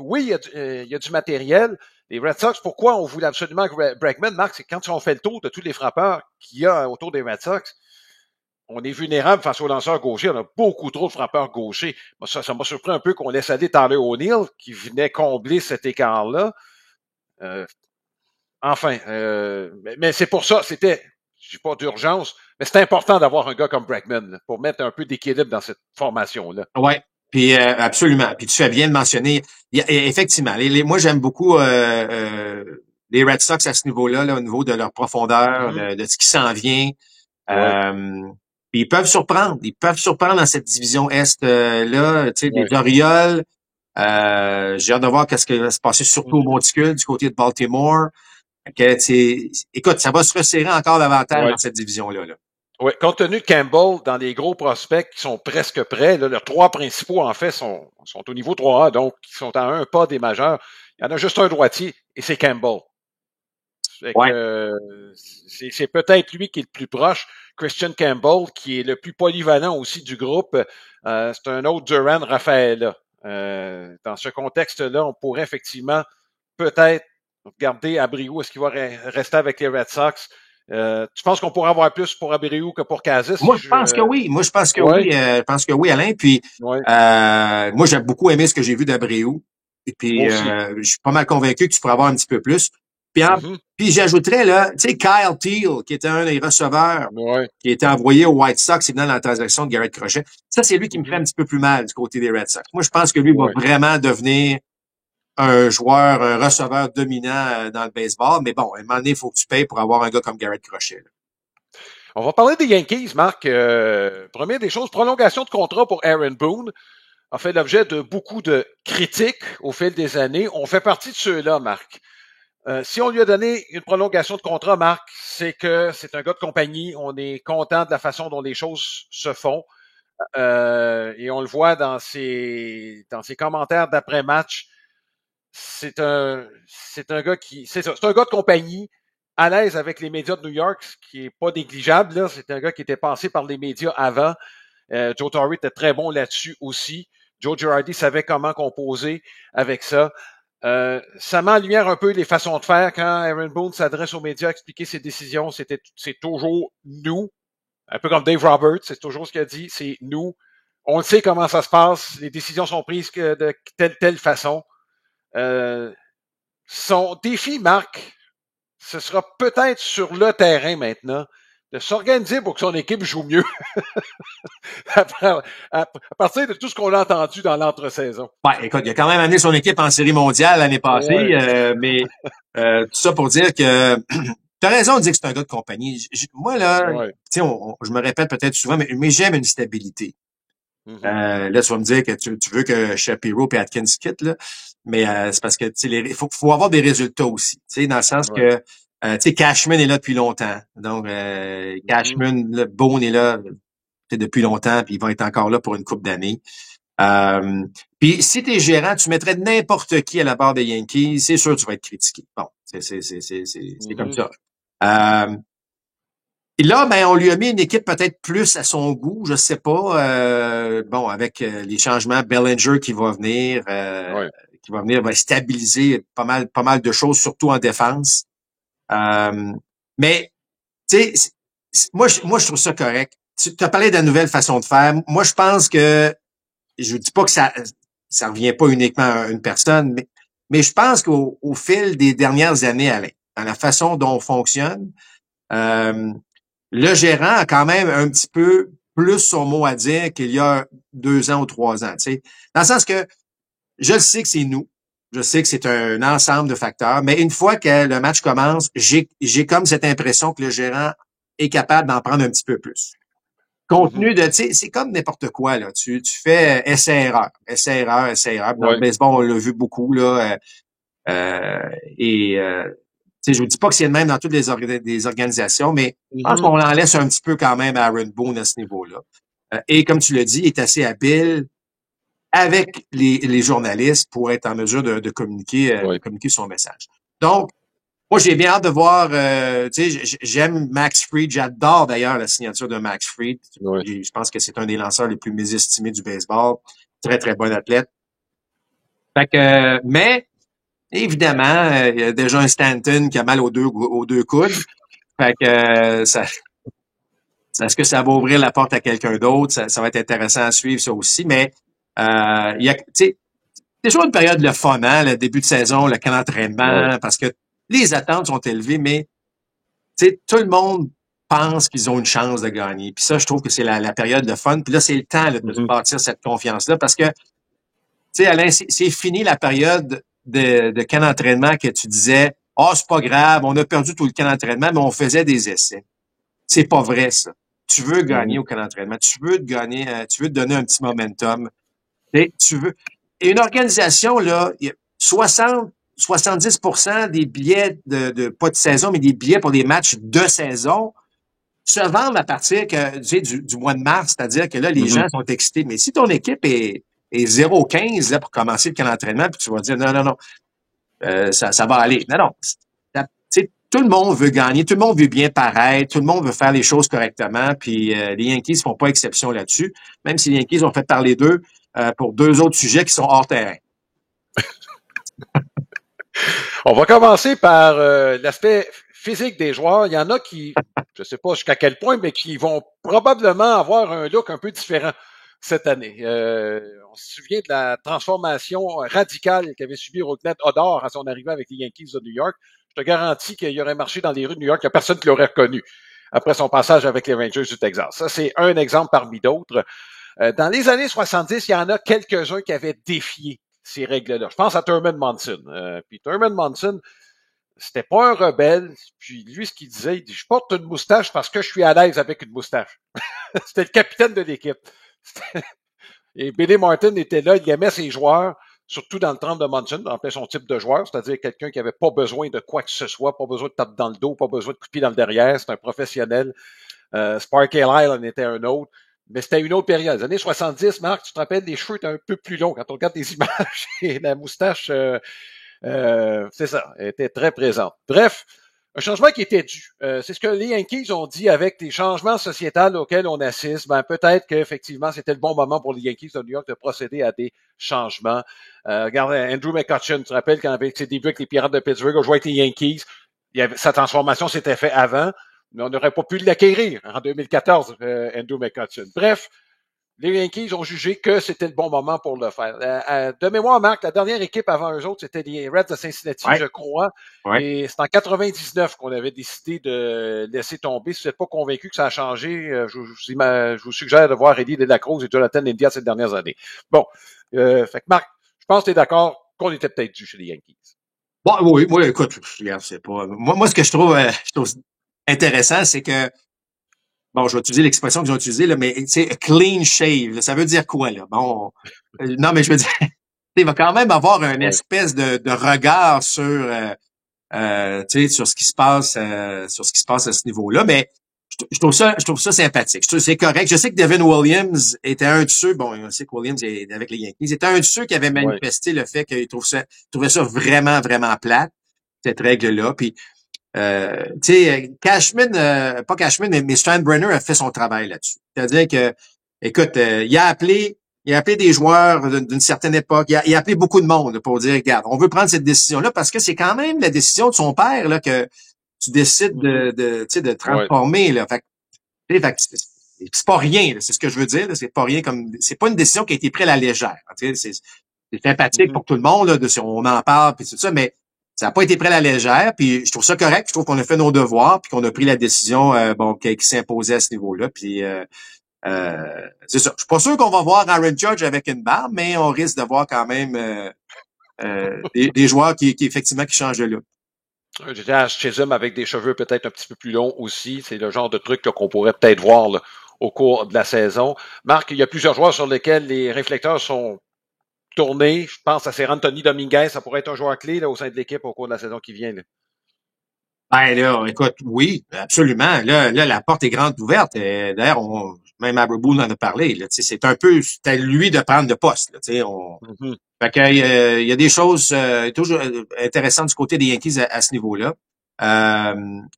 oui, il y a du matériel. Les Red Sox, pourquoi on voulait absolument Bregman, Marc, c'est quand on fait le tour de tous les frappeurs qu'il y a autour des Red Sox, on est vulnérable face aux lanceurs gauchers. On a beaucoup trop de frappeurs gauchers. Ça m'a surpris un peu qu'on laisse aller Tyler O'Neill, qui venait combler cet écart-là. Mais c'est pour ça, j'ai pas d'urgence, mais c'est important d'avoir un gars comme Bregman là, pour mettre un peu d'équilibre dans cette formation-là. Ouais. Puis absolument. Puis tu fais bien de mentionner. Effectivement, moi j'aime beaucoup les Red Sox à ce niveau-là, là, au niveau de leur profondeur, de ce qui s'en vient. Puis ils peuvent surprendre. Ils peuvent surprendre dans cette division Est là, tu sais, des Orioles. J'ai hâte de voir qu'est-ce qui va se passer, surtout au Monticule, du côté de Baltimore. Écoute, ça va se resserrer encore davantage dans cette division-là. Là. Oui, compte tenu de Campbell, dans les gros prospects qui sont presque prêts, là, leurs 3 principaux, en fait, sont au niveau 3A, donc ils sont à un pas des majeurs. Il y en a juste un droitier, et c'est Campbell. Fait Ouais. que, c'est peut-être lui qui est le plus proche. Christian Campbell, qui est le plus polyvalent aussi du groupe, c'est un autre Duran Rafaela. Dans ce contexte-là, on pourrait effectivement peut-être regarder Abreu. Est-ce qu'il va rester avec les Red Sox? Tu penses qu'on pourrait avoir plus pour Abreu que pour Casas? Moi, je pense que oui. Moi, je pense que Ouais. oui. Je pense que oui, Alain. Puis, Ouais. moi, j'ai beaucoup aimé ce que j'ai vu d'Abreu. Et puis, Moi aussi. je suis pas mal convaincu que tu pourrais avoir un petit peu plus. Puis, Mhm. puis j'ajouterais, là, tu sais, Kyle Teal, qui était un des receveurs, Ouais. qui était envoyé aux White Sox, évidemment, dans la transaction de Garrett Crochet. Ça, c'est lui qui me fait un petit peu plus mal du côté des Red Sox. Moi, je pense que lui va Ouais. vraiment devenir un joueur, un receveur dominant dans le baseball. Mais bon, à un moment donné, il faut que tu payes pour avoir un gars comme Garrett Crochet, là. On va parler des Yankees, Marc. Première des choses, prolongation de contrat pour Aaron Boone a fait l'objet de beaucoup de critiques au fil des années. On fait partie de ceux-là, Marc. Si on lui a donné une prolongation de contrat, Marc, c'est que c'est un gars de compagnie. On est content de la façon dont les choses se font. Et on le voit dans ses commentaires d'après-match. C'est un gars c'est un gars de compagnie, à l'aise avec les médias de New York, ce qui est pas négligeable, là. C'est un gas qui était pensé par les médias avant. Joe Torre était très bon là-dessus aussi. Joe Girardi savait comment composer avec ça. Ça met en lumière un peu les façons de faire quand Aaron Boone s'adresse aux médias à expliquer ses décisions. C'est toujours nous. Un peu comme Dave Roberts, c'est toujours ce qu'il a dit, c'est nous. On le sait comment ça se passe. Les décisions sont prises de telle façon. Son défi, Marc, ce sera peut-être sur le terrain maintenant de s'organiser pour que son équipe joue mieux. à partir de tout ce qu'on a entendu dans l'entre-saison. Ouais, écoute, il a quand même amené son équipe en série mondiale l'année passée, Ouais. mais tout ça pour dire que t'as raison de dire que c'est un gars de compagnie. Moi, là, Ouais. tu sais, je me répète peut-être souvent, mais j'aime une stabilité. Mm-hmm. Là, tu vas me dire que tu veux que Shapiro et Atkins quittent, là, mais c'est parce que il faut avoir des résultats aussi. Tu sais, dans le sens Ouais. que tu sais, Cashman est là depuis longtemps. Donc Cashman, le Boone est là depuis longtemps, puis il va être encore là pour une couple d'années. Puis si t'es gérant, tu mettrais n'importe qui à la barre des Yankees, c'est sûr que tu vas être critiqué. Bon, c'est comme ça. Et là, ben, on lui a mis une équipe peut-être plus à son goût, je sais pas. Bon, avec les changements, Bellinger qui va venir, va stabiliser pas mal de choses, surtout en défense. Mais tu sais, moi, je trouve ça correct. Tu as parlé de la nouvelle façon de faire. Moi, je pense que je dis pas que ça revient pas uniquement à une personne, mais je pense qu'au fil des dernières années, Alain, dans la façon dont on fonctionne, le gérant a quand même un petit peu plus son mot à dire qu'il y a 2 ans ou 3 ans. Tu sais. Dans le sens que je le sais que c'est nous. Je sais que c'est un ensemble de facteurs, mais une fois que le match commence, j'ai comme cette impression que le gérant est capable d'en prendre un petit peu plus. Contenu de, tu sais, c'est comme n'importe quoi, là. Tu fais essai-erreur. Dans le baseball, on l'a vu beaucoup, là. Tu sais, je vous dis pas que c'est le même dans toutes les organisations, mais je pense qu'on en laisse un petit peu quand même à Aaron Boone à ce niveau-là. Et comme tu l'as dit, il est assez habile avec les journalistes pour être en mesure de communiquer son message. Donc, moi, j'ai bien hâte de voir, tu sais, j'aime Max Fried, j'adore d'ailleurs la signature de Max Fried. Je pense que c'est un des lanceurs les plus mésestimés du baseball. Très, très bon athlète. Fait que, mais, évidemment, il y a déjà un Stanton qui a mal aux deux coudes. Fait que, est-ce que ça va ouvrir la porte à quelqu'un d'autre? Ça va être intéressant à suivre, ça aussi, mais, il y a, tu sais, c'est toujours une période le fun, hein, le début de saison, le camp d'entraînement, parce que les attentes sont élevées, mais tu sais, tout le monde pense qu'ils ont une chance de gagner. Puis ça, je trouve que c'est la période de fun. Puis là, c'est le temps là, de se bâtir cette confiance-là parce que, tu sais, Alain, c'est fini la période de camp d'entraînement que tu disais « Ah, c'est pas grave, on a perdu tout le camp d'entraînement, mais on faisait des essais. » C'est pas vrai, ça. Tu veux gagner au camp d'entraînement. Tu veux te gagner, tu veux te donner un petit momentum. Tu veux. Et une organisation, là, 70% des billets de pas de saison, mais des billets pour des matchs de saison, se vendre à partir du mois de mars, c'est-à-dire que là, les gens sont excités. Mais si ton équipe est 0-15 là, pour commencer le camp d'entraînement, puis tu vas dire non, ça va aller. Non. Tout le monde veut gagner, tout le monde veut bien paraître, tout le monde veut faire les choses correctement, puis les Yankees font pas exception là-dessus, même si les Yankees ont fait parler d'eux pour 2 autres sujets qui sont hors terrain. On va commencer par l'aspect physique des joueurs. Il y en a qui, je sais pas jusqu'à quel point, mais qui vont probablement avoir un look un peu différent cette année. On se souvient de la transformation radicale qu'avait subi Rougned Odor à son arrivée avec les Yankees de New York. Je te garantis qu'il aurait marché dans les rues de New York, il n'y a personne qui l'aurait reconnu après son passage avec les Rangers du Texas. Ça, c'est un exemple parmi d'autres. Dans les années 70, il y en a quelques-uns qui avaient défié ces règles-là. Je pense à Thurman Munson. Puis Thurman Munson, c'était pas un rebelle. Puis lui, ce qu'il disait, il dit, je porte une moustache parce que je suis à l'aise avec une moustache. C'était le capitaine de l'équipe. Et Billy Martin était là, il aimait ses joueurs, surtout dans le 30 de Munson, en fait son type de joueur, c'est-à-dire quelqu'un qui avait pas besoin de quoi que ce soit, pas besoin de tape dans le dos, pas besoin de coup de pied dans le derrière, c'est un professionnel. Sparky Lyle en était un autre. Mais c'était une autre période. Les années 70, Marc, tu te rappelles, les cheveux étaient un peu plus longs quand on regarde des images et la moustache, c'est ça, elle était très présente. Bref, un changement qui était dû. C'est ce que les Yankees ont dit avec les changements sociétals auxquels on assiste. Ben, peut-être qu'effectivement, c'était le bon moment pour les Yankees de New York de procéder à des changements. Regarde, Andrew McCutchen, tu te rappelles quand avec ses débuts avec les Pirates de Pittsburgh, on jouait avec les Yankees. Sa transformation s'était faite avant, mais on n'aurait pas pu l'acquérir en 2014, Andrew McCutchen. Bref, les Yankees ont jugé que c'était le bon moment pour le faire. De mémoire, Marc, la dernière équipe avant eux autres, c'était les Reds de Cincinnati, je crois. Ouais. Et c'est en 99 qu'on avait décidé de laisser tomber. Si vous n'êtes pas convaincu que ça a changé, je vous suggère de voir Eddie De La Cruz et Jonathan India ces dernières années. Bon, fait que Marc, je pense que tu es d'accord qu'on était peut-être dû chez les Yankees. Bon, oui, moi, écoute, c'est pas. Moi, ce que je trouve intéressant, c'est que bon, je vais utiliser l'expression qu'ils ont utilisée, là, mais tu sais, clean shave, là, ça veut dire quoi, là? Bon, non, mais je veux dire, il va quand même avoir une espèce de regard sur, tu sais, sur ce qui se passe à ce niveau-là. Mais je trouve ça sympathique. Je trouve c'est correct. Je sais que Devin Williams était un de ceux, bon, on sait que Williams est avec les Yankees, était un de ceux qui avait manifesté le fait qu'il trouvait ça vraiment, vraiment plate, cette règle-là. Puis, tu sais, Cashman, pas Cashman, mais Steinbrenner a fait son travail là-dessus. C'est-à-dire que, écoute, il a appelé des joueurs d'une certaine époque, il a appelé beaucoup de monde pour dire, regarde, on veut prendre cette décision-là parce que c'est quand même la décision de son père là que tu décides de transformer là. Fait c'est pas rien, c'est ce que je veux dire. C'est pas rien c'est pas une décision qui a été prise à la légère. C'est sympathique pour tout le monde là, on en parle puis tout ça, mais ça n'a pas été pris à la légère, puis je trouve ça correct. Je trouve qu'on a fait nos devoirs, puis qu'on a pris la décision qui s'imposait à ce niveau-là. Puis c'est ça. Je suis pas sûr qu'on va voir Aaron Judge avec une barbe, mais on risque de voir quand même des joueurs qui effectivement qui changent de look. Jazz Chisholm avec des cheveux peut-être un petit peu plus longs aussi. C'est le genre de truc qu'on pourrait peut-être voir là, au cours de la saison. Marc, il y a plusieurs joueurs sur lesquels les réflecteurs sont tournés. Je pense à Anthony Dominguez. Ça pourrait être un joueur clé là, au sein de l'équipe au cours de la saison qui vient. Là. Ben là, écoute, oui, absolument. Là, la porte est grande ouverte. D'ailleurs, même Aberboon en a parlé. Là, c'est un peu, c'est à lui de prendre le poste. Là, Fait que il y a des choses toujours intéressantes du côté des Yankees à ce niveau-là.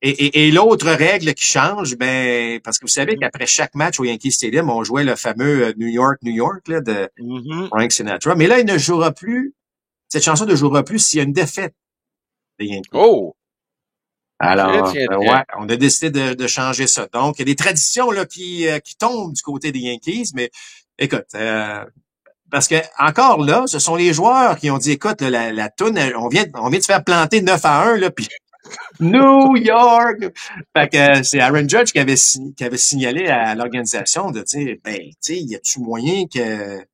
Et l'autre règle qui change, ben parce que vous savez qu'après chaque match au Yankee Stadium, on jouait le fameux New York là, de Frank Sinatra. Mais là, il ne jouera plus. Cette chanson ne jouera plus s'il y a une défaite des Yankees. Oh! Alors, ouais, on a décidé de changer ça. Donc, il y a des traditions là qui tombent du côté des Yankees, mais écoute, parce que encore là, ce sont les joueurs qui ont dit, écoute, là, la toune, on vient de se faire planter 9-1 là, puis New York. Fait que c'est Aaron Judge qui avait signalé à l'organisation de dire, ben, tu sais, y a-tu moyen que, tu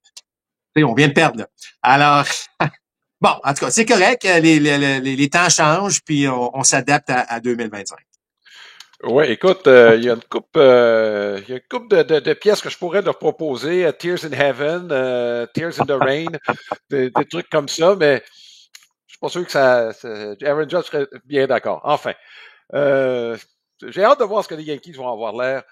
sais, on vient de perdre là. Alors. Bon, en tout cas, c'est correct. Les temps changent, puis on s'adapte à 2025. Oui, écoute, il y a une coupe de pièces que je pourrais leur proposer. Tears in Heaven, Tears in the Rain, des trucs comme ça, mais je suis pas sûr que Aaron Judge serait bien d'accord. Enfin, J'ai hâte de voir ce que les Yankees vont avoir l'air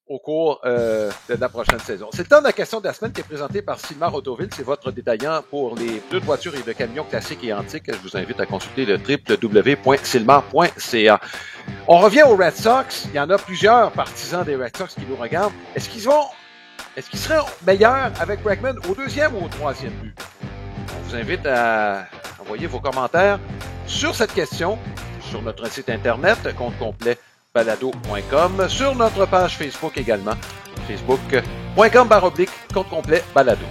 au cours de la prochaine saison. C'est le temps de la question de la semaine qui est présentée par Sylvain Autoville. C'est votre détaillant pour les pneus de voitures et de camions classiques et antiques. Je vous invite à consulter le www.sylmar.ca. On revient aux Red Sox. Il y en a plusieurs partisans des Red Sox qui nous regardent. Est-ce qu'ils seraient meilleurs avec Bregman au deuxième ou au troisième but? On vous invite à envoyer vos commentaires sur cette question sur notre site internet, compte complet balado.com, sur notre page Facebook également, facebook.com/compte complet balado.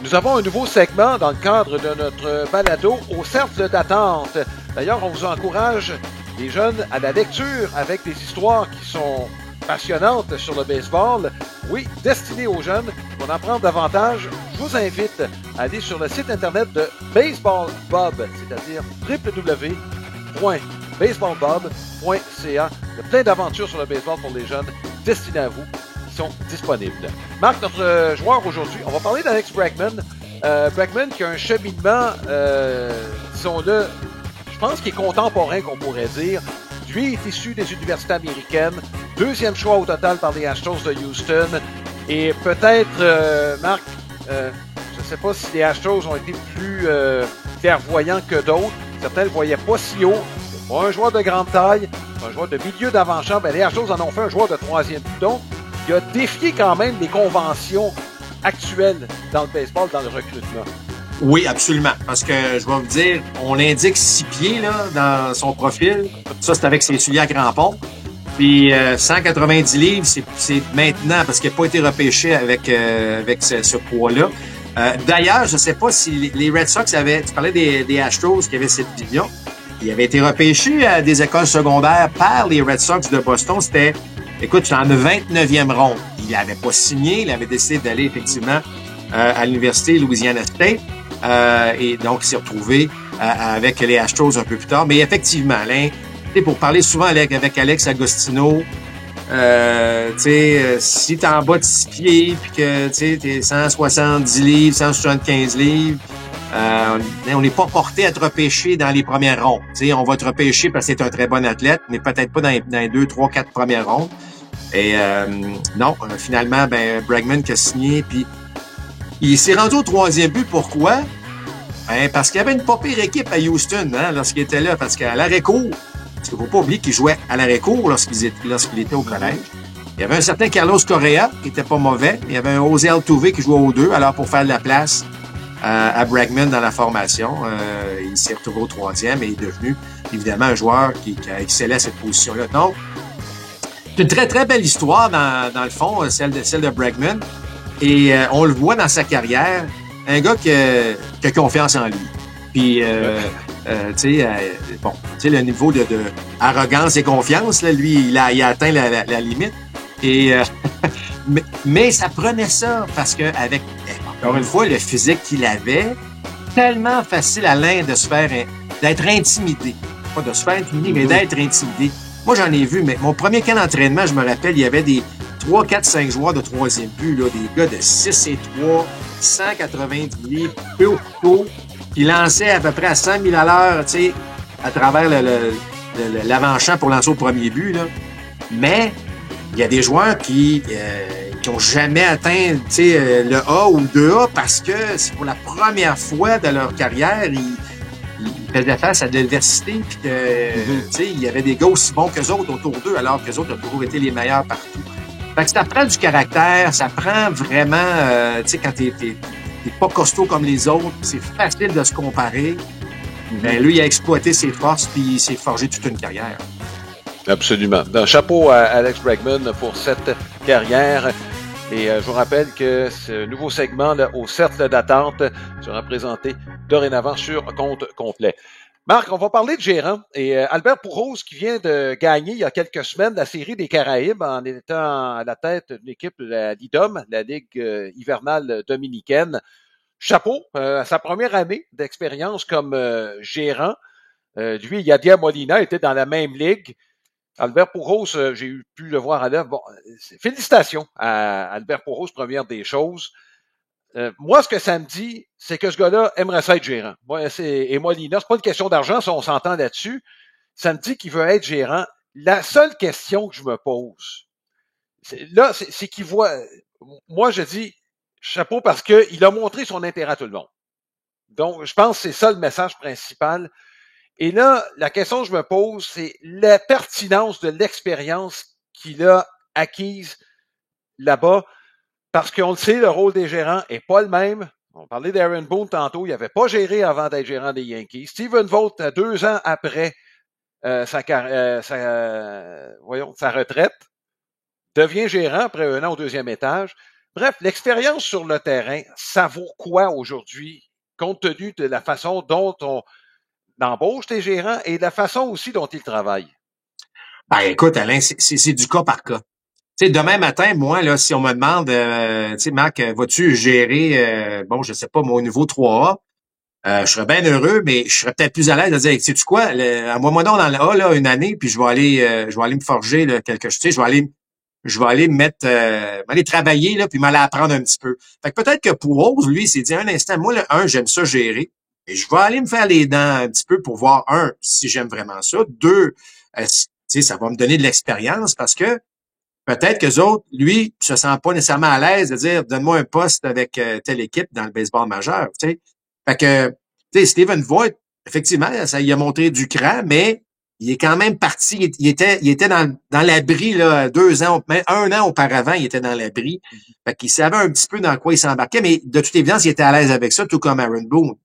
Nous avons un nouveau segment dans le cadre de notre balado au cercle d'attente. D'ailleurs, on vous encourage, les jeunes, à la lecture avec des histoires qui sont passionnantes sur le baseball. Oui, destinées aux jeunes. Pour en apprendre davantage, je vous invite à aller sur le site internet de Baseball Bob, c'est-à-dire www.baseballbob.ca. Il y a plein d'aventures sur le baseball pour les jeunes destinées à vous qui sont disponibles. Marc, notre joueur aujourd'hui, on va parler d'Alex Bregman. Bregman qui a un cheminement, disons-le, je pense qu'il est contemporain, qu'on pourrait dire. Lui est issu des universités américaines, deuxième choix au total par les Astros de Houston. Et peut-être, Marc, je ne sais pas si les Astros ont été plus clairvoyants que d'autres. Certains ne le voyaient pas si haut. C'est pas un joueur de grande taille, c'est un joueur de milieu d'avant-champ. Ben, les Astros en ont fait un joueur de troisième but. Donc, il a défié quand même les conventions actuelles dans le baseball, dans le recrutement. Oui, absolument. Parce que, je vais vous dire, on indique 6 pieds là, dans son profil. Ça, c'est avec ses souliers à crampons. Puis 190 livres, c'est maintenant, parce qu'il n'a pas été repêché avec ce poids-là. D'ailleurs, je ne sais pas si les Red Sox avaient... Tu parlais des Astros qui avaient cette vision. Il avait été repêché à des écoles secondaires par les Red Sox de Boston. C'était, écoute, en 29e ronde. Il n'avait pas signé. Il avait décidé d'aller effectivement à l'université Louisiana State. Et donc, il s'est retrouvé avec les Astros un peu plus tard. Mais effectivement, là, pour parler souvent avec Alex Agostino, si t'es en bas de 6 pieds puis que t'es 170 livres, 175 livres, on n'est pas porté à te repêcher dans les premières rondes. T'sais, on va te repêcher parce que t'es un très bon athlète, mais peut-être pas dans les 2, 3, 4 premières rondes. Et non, finalement, Bregman qui a signé, puis il s'est rendu au troisième but. Pourquoi? Parce qu'il y avait une pas pire équipe à Houston lorsqu'il était là, parce qu'à l'arrêt-court, parce qu'il ne faut pas oublier qu'il jouait à l'arrêt-court lorsqu'il était au collège. Il y avait un certain Carlos Correa qui était pas mauvais. Il y avait un José Altuve qui jouait aux deux. Alors, pour faire de la place à Bregman dans la formation, il s'est retrouvé au troisième et est devenu, évidemment, un joueur qui a excellé à cette position-là. Donc, c'est une très, très belle histoire dans le fond, celle de Bregman. Et on le voit dans sa carrière, un gars qui a confiance en lui. Puis, le niveau de arrogance et confiance, là, lui, il a atteint la limite. Et mais ça prenait ça parce que avec encore une fois le physique qu'il avait, tellement facile à l'un de se faire d'être intimidé, pas de se faire intimider, mais d'être intimidé. Moi, j'en ai vu, mais mon premier camp d'entraînement, je me rappelle, il y avait des 3, 4, 5 joueurs de troisième but, là, des gars de 6 et 3, 190 livres, peu au couteau, qui lançaient à peu près à 100 000 à l'heure, tu sais, à travers l'avant-champ pour lancer au premier but, là. Mais il y a des joueurs qui ont jamais atteint, tu sais, le A ou le 2A parce que c'est pour la première fois de leur carrière, ils faisaient face à de l'adversité, puis que, tu sais, il y avait des gars aussi bons qu'eux autres autour d'eux, alors qu'eux autres ont toujours été les meilleurs partout. Fait que ça prend du caractère, ça prend vraiment, tu sais, quand t'es pas costaud comme les autres, c'est facile de se comparer. Ben, lui, il a exploité ses forces, puis il s'est forgé toute une carrière. Absolument. Un chapeau à Alex Bregman pour cette carrière. Et je vous rappelle que ce nouveau segment là, au cercle d'attente sera présenté dorénavant sur compte complet. Marc, on va parler de gérant. Et Albert Pujols qui vient de gagner il y a quelques semaines la série des Caraïbes en étant à la tête d'une équipe de la LIDOM, la Ligue hivernale dominicaine. Chapeau à sa première année d'expérience comme gérant. Lui, Yadier Molina était dans la même ligue. Albert Pujols, j'ai pu le voir à l'œuvre. Bon, félicitations à Albert Pujols, première des choses. Moi, ce que ça me dit, c'est que ce gars-là aimerait ça être gérant. Moi, et Molina, c'est pas une question d'argent, ça, on s'entend là-dessus. Ça me dit qu'il veut être gérant. La seule question que je me pose, c'est qu'il voit. Moi, je dis chapeau parce qu'il a montré son intérêt à tout le monde. Donc, je pense que c'est ça le message principal. Et là, la question que je me pose, c'est la pertinence de l'expérience qu'il a acquise là-bas. Parce qu'on le sait, le rôle des gérants est pas le même. On parlait d'Aaron Boone tantôt, il n'avait pas géré avant d'être gérant des Yankees. Stephen Vogt, 2 ans après sa retraite, devient gérant après 1 an au 2e étage. Bref, l'expérience sur le terrain, ça vaut quoi aujourd'hui, compte tenu de la façon dont on embauche les gérants et de la façon aussi dont ils travaillent? Ben, écoute, Alain, c'est du cas par cas. Tu sais, demain matin, moi, là, si on me demande, tu sais, Marc, vas-tu gérer, bon, je sais pas, mon niveau 3A, je serais bien heureux, mais je serais peut-être plus à l'aise de dire, sais-tu quoi, à moi donc dans le A, là, une année, puis je vais aller me forger, là, quelque chose, tu sais, je vais aller me mettre, aller travailler, là, puis m'aller apprendre un petit peu. Fait que peut-être que pour Rose, lui, il s'est dit un instant, moi, j'aime ça gérer, et je vais aller me faire les dents un petit peu pour voir, si j'aime vraiment ça, deux, tu sais, ça va me donner de l'expérience parce que peut-être qu'eux autres, lui, se sent pas nécessairement à l'aise de dire, donne-moi un poste avec telle équipe dans le baseball majeur, tu sais. Fait que, tu sais, Stephen Voigt, effectivement, ça y a montré du cran, mais il est quand même parti, il était dans l'abri, là, 2 ans, même 1 an auparavant, il était dans l'abri. Fait qu'il savait un petit peu dans quoi il s'embarquait, mais de toute évidence, il était à l'aise avec ça, tout comme Aaron Boone.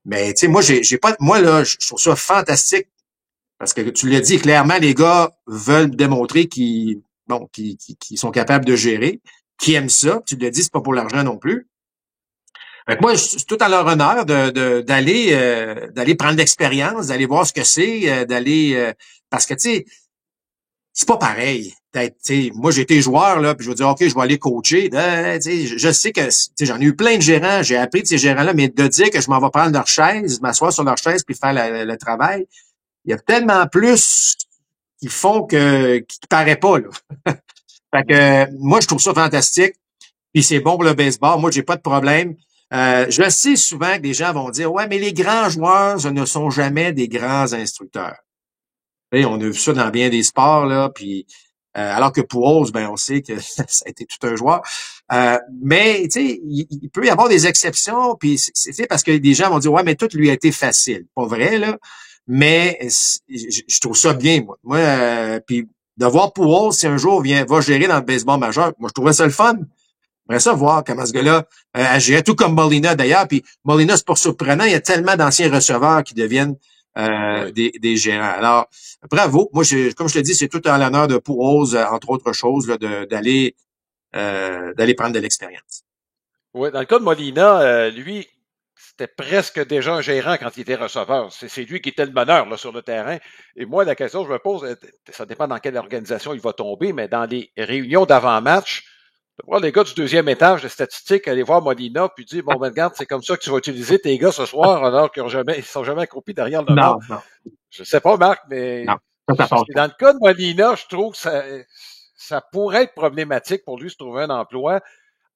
Mais, tu sais, moi, j'ai pas, moi, là, je trouve ça fantastique. Parce que tu l'as dit, clairement, les gars veulent démontrer qu'ils sont capables de gérer, qu'ils aiment ça. Tu l'as dit, c'est pas pour l'argent non plus. Fait que moi, c'est tout à leur honneur d'aller prendre l'expérience, d'aller voir ce que c'est, parce que tu sais, c'est pas pareil. Moi, j'ai été joueur, là, puis je vais dire, OK, je vais aller coacher. Je sais que j'en ai eu plein de gérants, j'ai appris de ces gérants-là, mais de dire que je m'en vais prendre leur chaise, m'asseoir sur leur chaise puis faire le travail, il y a tellement plus qui font qui paraît pas, là. Fait que moi, je trouve ça fantastique. Puis c'est bon pour le baseball. Moi, j'ai pas de problème. Je sais souvent que des gens vont dire, ouais, mais les grands joueurs ne sont jamais des grands instructeurs. Et on a vu ça dans bien des sports, là, puis alors que pour Rose, ben on sait que ça a été tout un joueur. Mais tu sais, il peut y avoir des exceptions, puis c'est parce que des gens vont dire, ouais, mais tout lui a été facile. Pas vrai, là. Mais je trouve ça bien, moi. Puis de voir pour Rose, si un jour va gérer dans le baseball majeur, moi je trouverais ça le fun. J'aimerais ça voir comment ce gars-là agirait, tout comme Molina d'ailleurs. Puis Molina, c'est pas surprenant, il y a tellement d'anciens receveurs qui deviennent des gérants. Alors, bravo. Moi, comme je te dis, c'est tout en l'honneur de Pujols, entre autres choses, là, d'aller prendre de l'expérience. Oui, dans le cas de Molina, lui, c'était presque déjà un gérant quand il était receveur. C'est lui qui était le meneur là, sur le terrain. Et moi, la question que je me pose, ça dépend dans quelle organisation il va tomber, mais dans les réunions d'avant-match, de voir les gars du 2e étage de statistiques aller voir Molina puis dire, bon, ben regarde, c'est comme ça que tu vas utiliser tes gars ce soir alors qu'ils sont jamais accroupis derrière le banc. Non. Je sais pas, Marc, mais non, dans le cas de Molina, je trouve que ça pourrait être problématique pour lui de se trouver un emploi,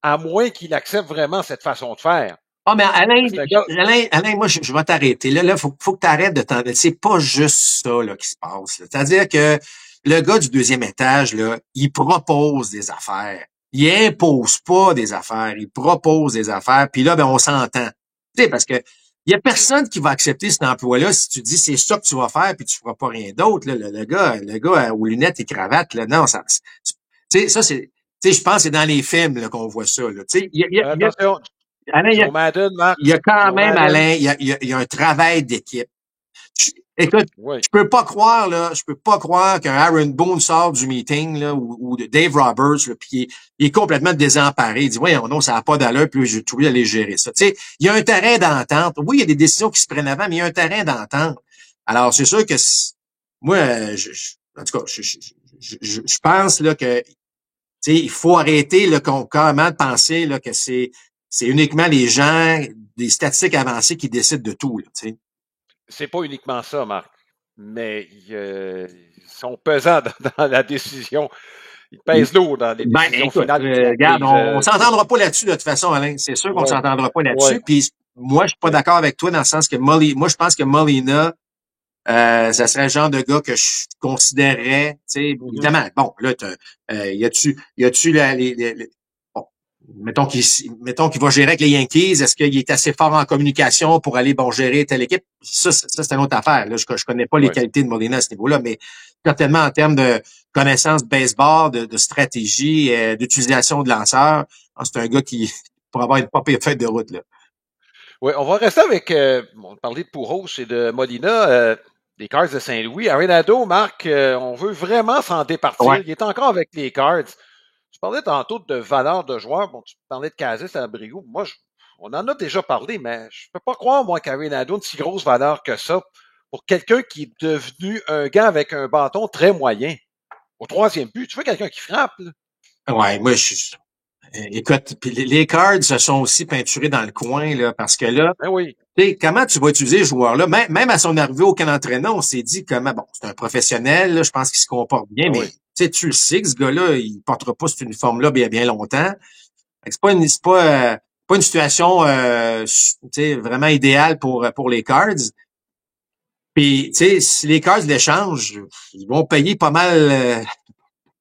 à moins qu'il accepte vraiment cette façon de faire. Ah, mais Alain, moi, je vais t'arrêter. Là, faut que tu arrêtes de t'en... C'est pas juste ça, là, qui se passe, là. C'est-à-dire que le gars du 2e étage, là, il propose des affaires. Il impose pas des affaires. Il propose des affaires. Puis là, ben, on s'entend. Tu sais, parce que il y a personne qui va accepter cet emploi-là si tu dis c'est ça que tu vas faire puis tu feras pas rien d'autre, là. Le gars aux lunettes et cravates, là, non, ça, tu sais, ça, c'est, tu sais, je pense que c'est dans les films, là, qu'on voit ça, là. Tu sais, Attention. Alain, il y a quand même, Alain, il y a un travail d'équipe. Écoute, je peux pas croire qu'un Aaron Boone sort du meeting, là, ou de Dave Roberts, là, puis il est complètement désemparé. Il dit, voyons, non, ça n'a pas d'allure, puis je trouve aller gérer ça. Tu sais, il y a un terrain d'entente. Oui, il y a des décisions qui se prennent avant, mais il y a un terrain d'entente. Alors, c'est sûr que, moi, en tout cas, je pense, là, que, tu sais, il faut arrêter, là, carrément de penser, là, que c'est uniquement les gens des statistiques avancées qui décident de tout, là, tu sais. C'est pas uniquement ça, Marc, mais ils sont pesants dans la décision. Ils pèsent lourd dans les décisions finales. Regarde, on s'entendra pas là-dessus de toute façon, Alain. C'est sûr qu'on s'entendra pas là-dessus. Puis moi, je suis pas d'accord avec toi dans le sens que moi, je pense que Molina Ça serait le genre de gars que je considérerais, tu sais, évidemment, bon, là, y a-tu bon, mettons qu'il va gérer avec les Yankees, est-ce qu'il est assez fort en communication pour aller, bon, gérer telle équipe? Ça c'est une autre affaire, là. Je connais pas les qualités de Molina à ce niveau-là, mais certainement en termes de connaissance de baseball, de stratégie, d'utilisation de lanceurs, c'est un gars qui pourrait avoir une pas pire fête de route, là. Oui, on va rester avec, on parlait de Pujols et de Molina, des Cards de Saint-Louis. Arenado, Marc, on veut vraiment s'en départir. Ouais. Il est encore avec les Cards. Tu parlais tantôt de valeur de joueur. Bon, tu parlais de Casas à Abreu. Moi, on en a déjà parlé, mais je peux pas croire, moi, qu'Arenado a une si grosse valeur que ça pour quelqu'un qui est devenu un gars avec un bâton très moyen. Au troisième but, tu veux quelqu'un qui frappe, là? Ouais, moi, écoute, puis les Cards se sont aussi peinturés dans le coin, là, parce que là, Ben oui. tu sais, comment tu vas utiliser ce joueur-là? Même à son arrivée au camp d'entraînement, on s'est dit comment, bon, c'est un professionnel, là, je pense qu'il se comporte bien, Ben mais oui. tu sais, tu le sais que ce gars-là, il portera pas cet uniforme-là bien, bien longtemps. Fait que c'est pas une situation, tu sais, vraiment idéale pour les Cards. Puis, tu sais, si les Cards l'échangent, ils vont payer pas mal,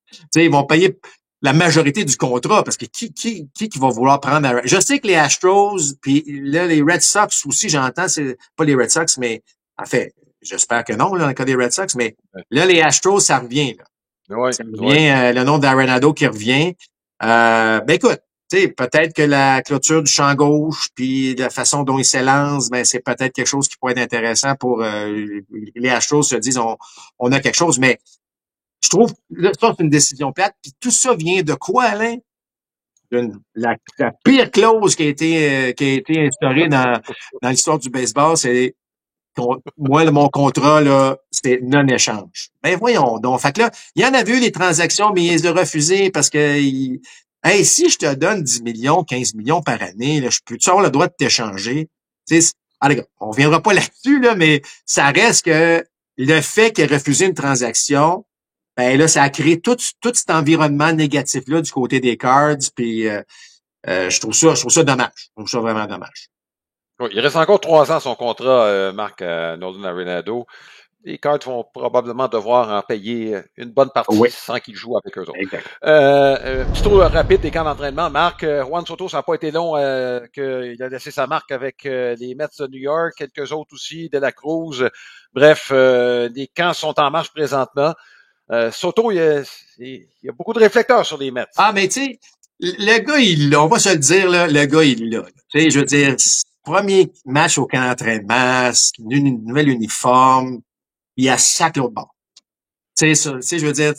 tu sais, ils vont payer la majorité du contrat parce que qui va vouloir prendre je sais que les Astros puis là les Red Sox aussi, j'entends, c'est pas les Red Sox, mais en fait, j'espère que non là, dans le cas des Red Sox, mais là les Astros ça revient là. Ouais, Ça revient, le nom d'Arenado qui revient. Ben écoute, tu sais, peut-être que la clôture du champ gauche puis la façon dont il s'élance, ben c'est peut-être quelque chose qui pourrait être intéressant pour les Astros se disent on a quelque chose, mais je trouve, là, ça, c'est une décision plate. Puis tout ça vient de quoi, Alain? La pire clause qui a été instaurée dans l'histoire du baseball, c'est moi, mon contrat, là, c'était non-échange. Ben voyons donc. Fait que là, il y en a vu les transactions, mais ils les ont refusées parce que hey, si je te donne 10 millions, 15 millions par année, là, je peux-tu avoir le droit de t'échanger? Tu sais, allez, on reviendra pas là-dessus, là, mais ça reste que le fait qu'il ait refusé une transaction, ben là, ça a créé tout cet environnement négatif-là du côté des Cards, puis je trouve ça dommage. Je trouve ça vraiment dommage. Oui, il reste encore 3 ans son contrat, Marc, à Nolan Arenado. Les Cards vont probablement devoir en payer une bonne partie sans qu'ils jouent avec eux autres. Exact. Petit tour rapide des camps d'entraînement. Marc, Juan Soto, ça n'a pas été long qu'il a laissé sa marque avec les Mets de New York, quelques autres aussi, De La Cruz. Bref, les camps sont en marche présentement. Soto, il y a beaucoup de réflecteurs sur les Mets. Ah, mais tu sais, le gars, il l'a. On va se le dire, là, le gars, il l'a. Tu sais, je veux dire, premier match au camp d'entraînement, une nouvelle uniforme, il y a sac l'autre bord. Tu sais, je veux dire,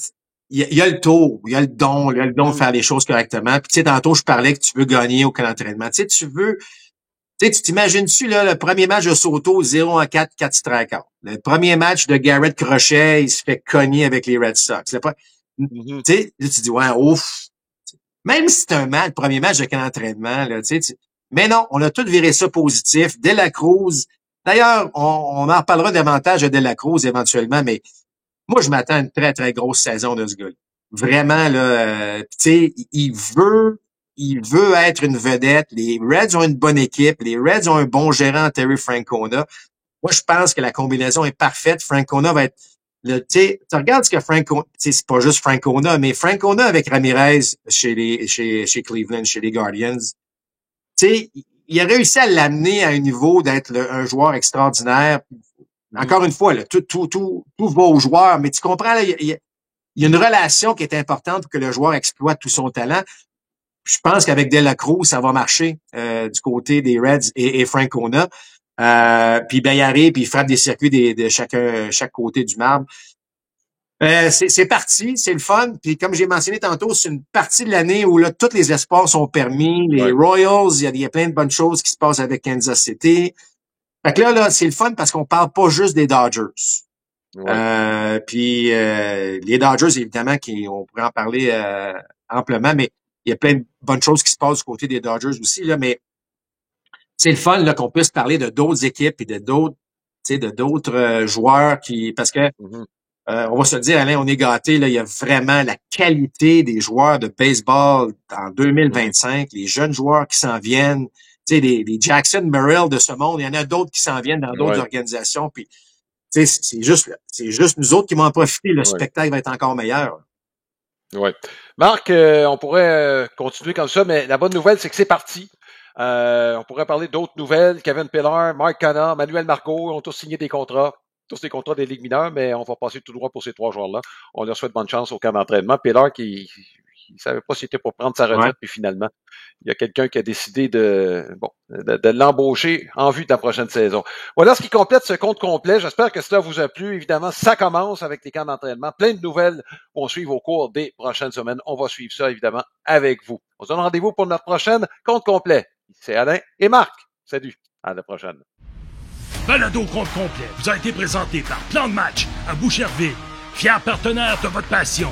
il y a le tour, il y a le don de faire les choses correctement. Puis tu sais, tantôt, je parlais que tu veux gagner au camp d'entraînement. Tu sais, tu t'imagines-tu, là, le premier match de Soto, 0-4, 4 strikeouts. Le premier match de Garrett Crochet, il se fait cogner avec les Red Sox. Tu sais, là, tu dis, ouais, ouf. Même si c'est un match, le premier match de camp d'entraînement, là, tu sais, mais non, on a tout viré ça positif. De La Cruz. D'ailleurs, on en reparlera davantage de La Cruz éventuellement, mais moi, je m'attends à une très, très grosse saison de ce gars-là. Vraiment, là, tu sais, il veut être une vedette. Les Reds ont une bonne équipe. Les Reds ont un bon gérant, Terry Francona. Moi, je pense que la combinaison est parfaite. Francona va être tu sais, tu regardes ce que Francona, tu sais, c'est pas juste Francona, mais Francona avec Ramirez chez Cleveland, chez les Guardians. Tu sais, il a réussi à l'amener à un niveau d'être un joueur extraordinaire. Encore une fois, là, tout va au joueur, mais tu comprends, là, il y a une relation qui est importante pour que le joueur exploite tout son talent. Je pense qu'avec De La Cruz, ça va marcher du côté des Reds et Francona. Puis ben, il arrive, puis il frappe des circuits de chaque côté du marbre. C'est parti, c'est le fun. Puis comme j'ai mentionné tantôt, c'est une partie de l'année où là, tous les espoirs sont permis. Les Royals, il y a plein de bonnes choses qui se passent avec Kansas City. Fait que là, c'est le fun parce qu'on parle pas juste des Dodgers. Puis les Dodgers, évidemment, on pourrait en parler amplement, mais il y a plein de bonnes choses qui se passent du côté des Dodgers aussi, là, mais c'est le fun là, qu'on puisse parler de d'autres équipes et de d'autres joueurs parce que on va se le dire, Alain, on est gâtés, là, il y a vraiment la qualité des joueurs de baseball en 2025, les jeunes joueurs qui s'en viennent, tu sais, les Jackson Merrill de ce monde, il y en a d'autres qui s'en viennent dans d'autres organisations, puis Tu sais, c'est juste nous autres qui vont en profiter. Le spectacle va être encore meilleur. Oui. Marc, on pourrait continuer comme ça, mais la bonne nouvelle, c'est que c'est parti. On pourrait parler d'autres nouvelles. Kevin Pillar, Mark Canha, Manuel Margot ont tous signé des contrats. Tous des contrats des ligues mineures, mais on va passer tout droit pour ces 3 joueurs-là. On leur souhaite bonne chance au camp d'entraînement. Pillar qui savait pas s'il était pour prendre sa retraite, puis finalement, il y a quelqu'un qui a décidé de l'embaucher en vue de la prochaine saison. Voilà ce qui complète ce compte complet. J'espère que cela vous a plu. Évidemment, ça commence avec les camps d'entraînement. Plein de nouvelles vont suivre au cours des prochaines semaines. On va suivre ça, évidemment, avec vous. On se donne rendez-vous pour notre prochaine compte complet. C'est Alain et Marc. Salut. À la prochaine. Balado compte complet vous a été présenté par Plan de match à Boucherville, fier partenaire de votre passion.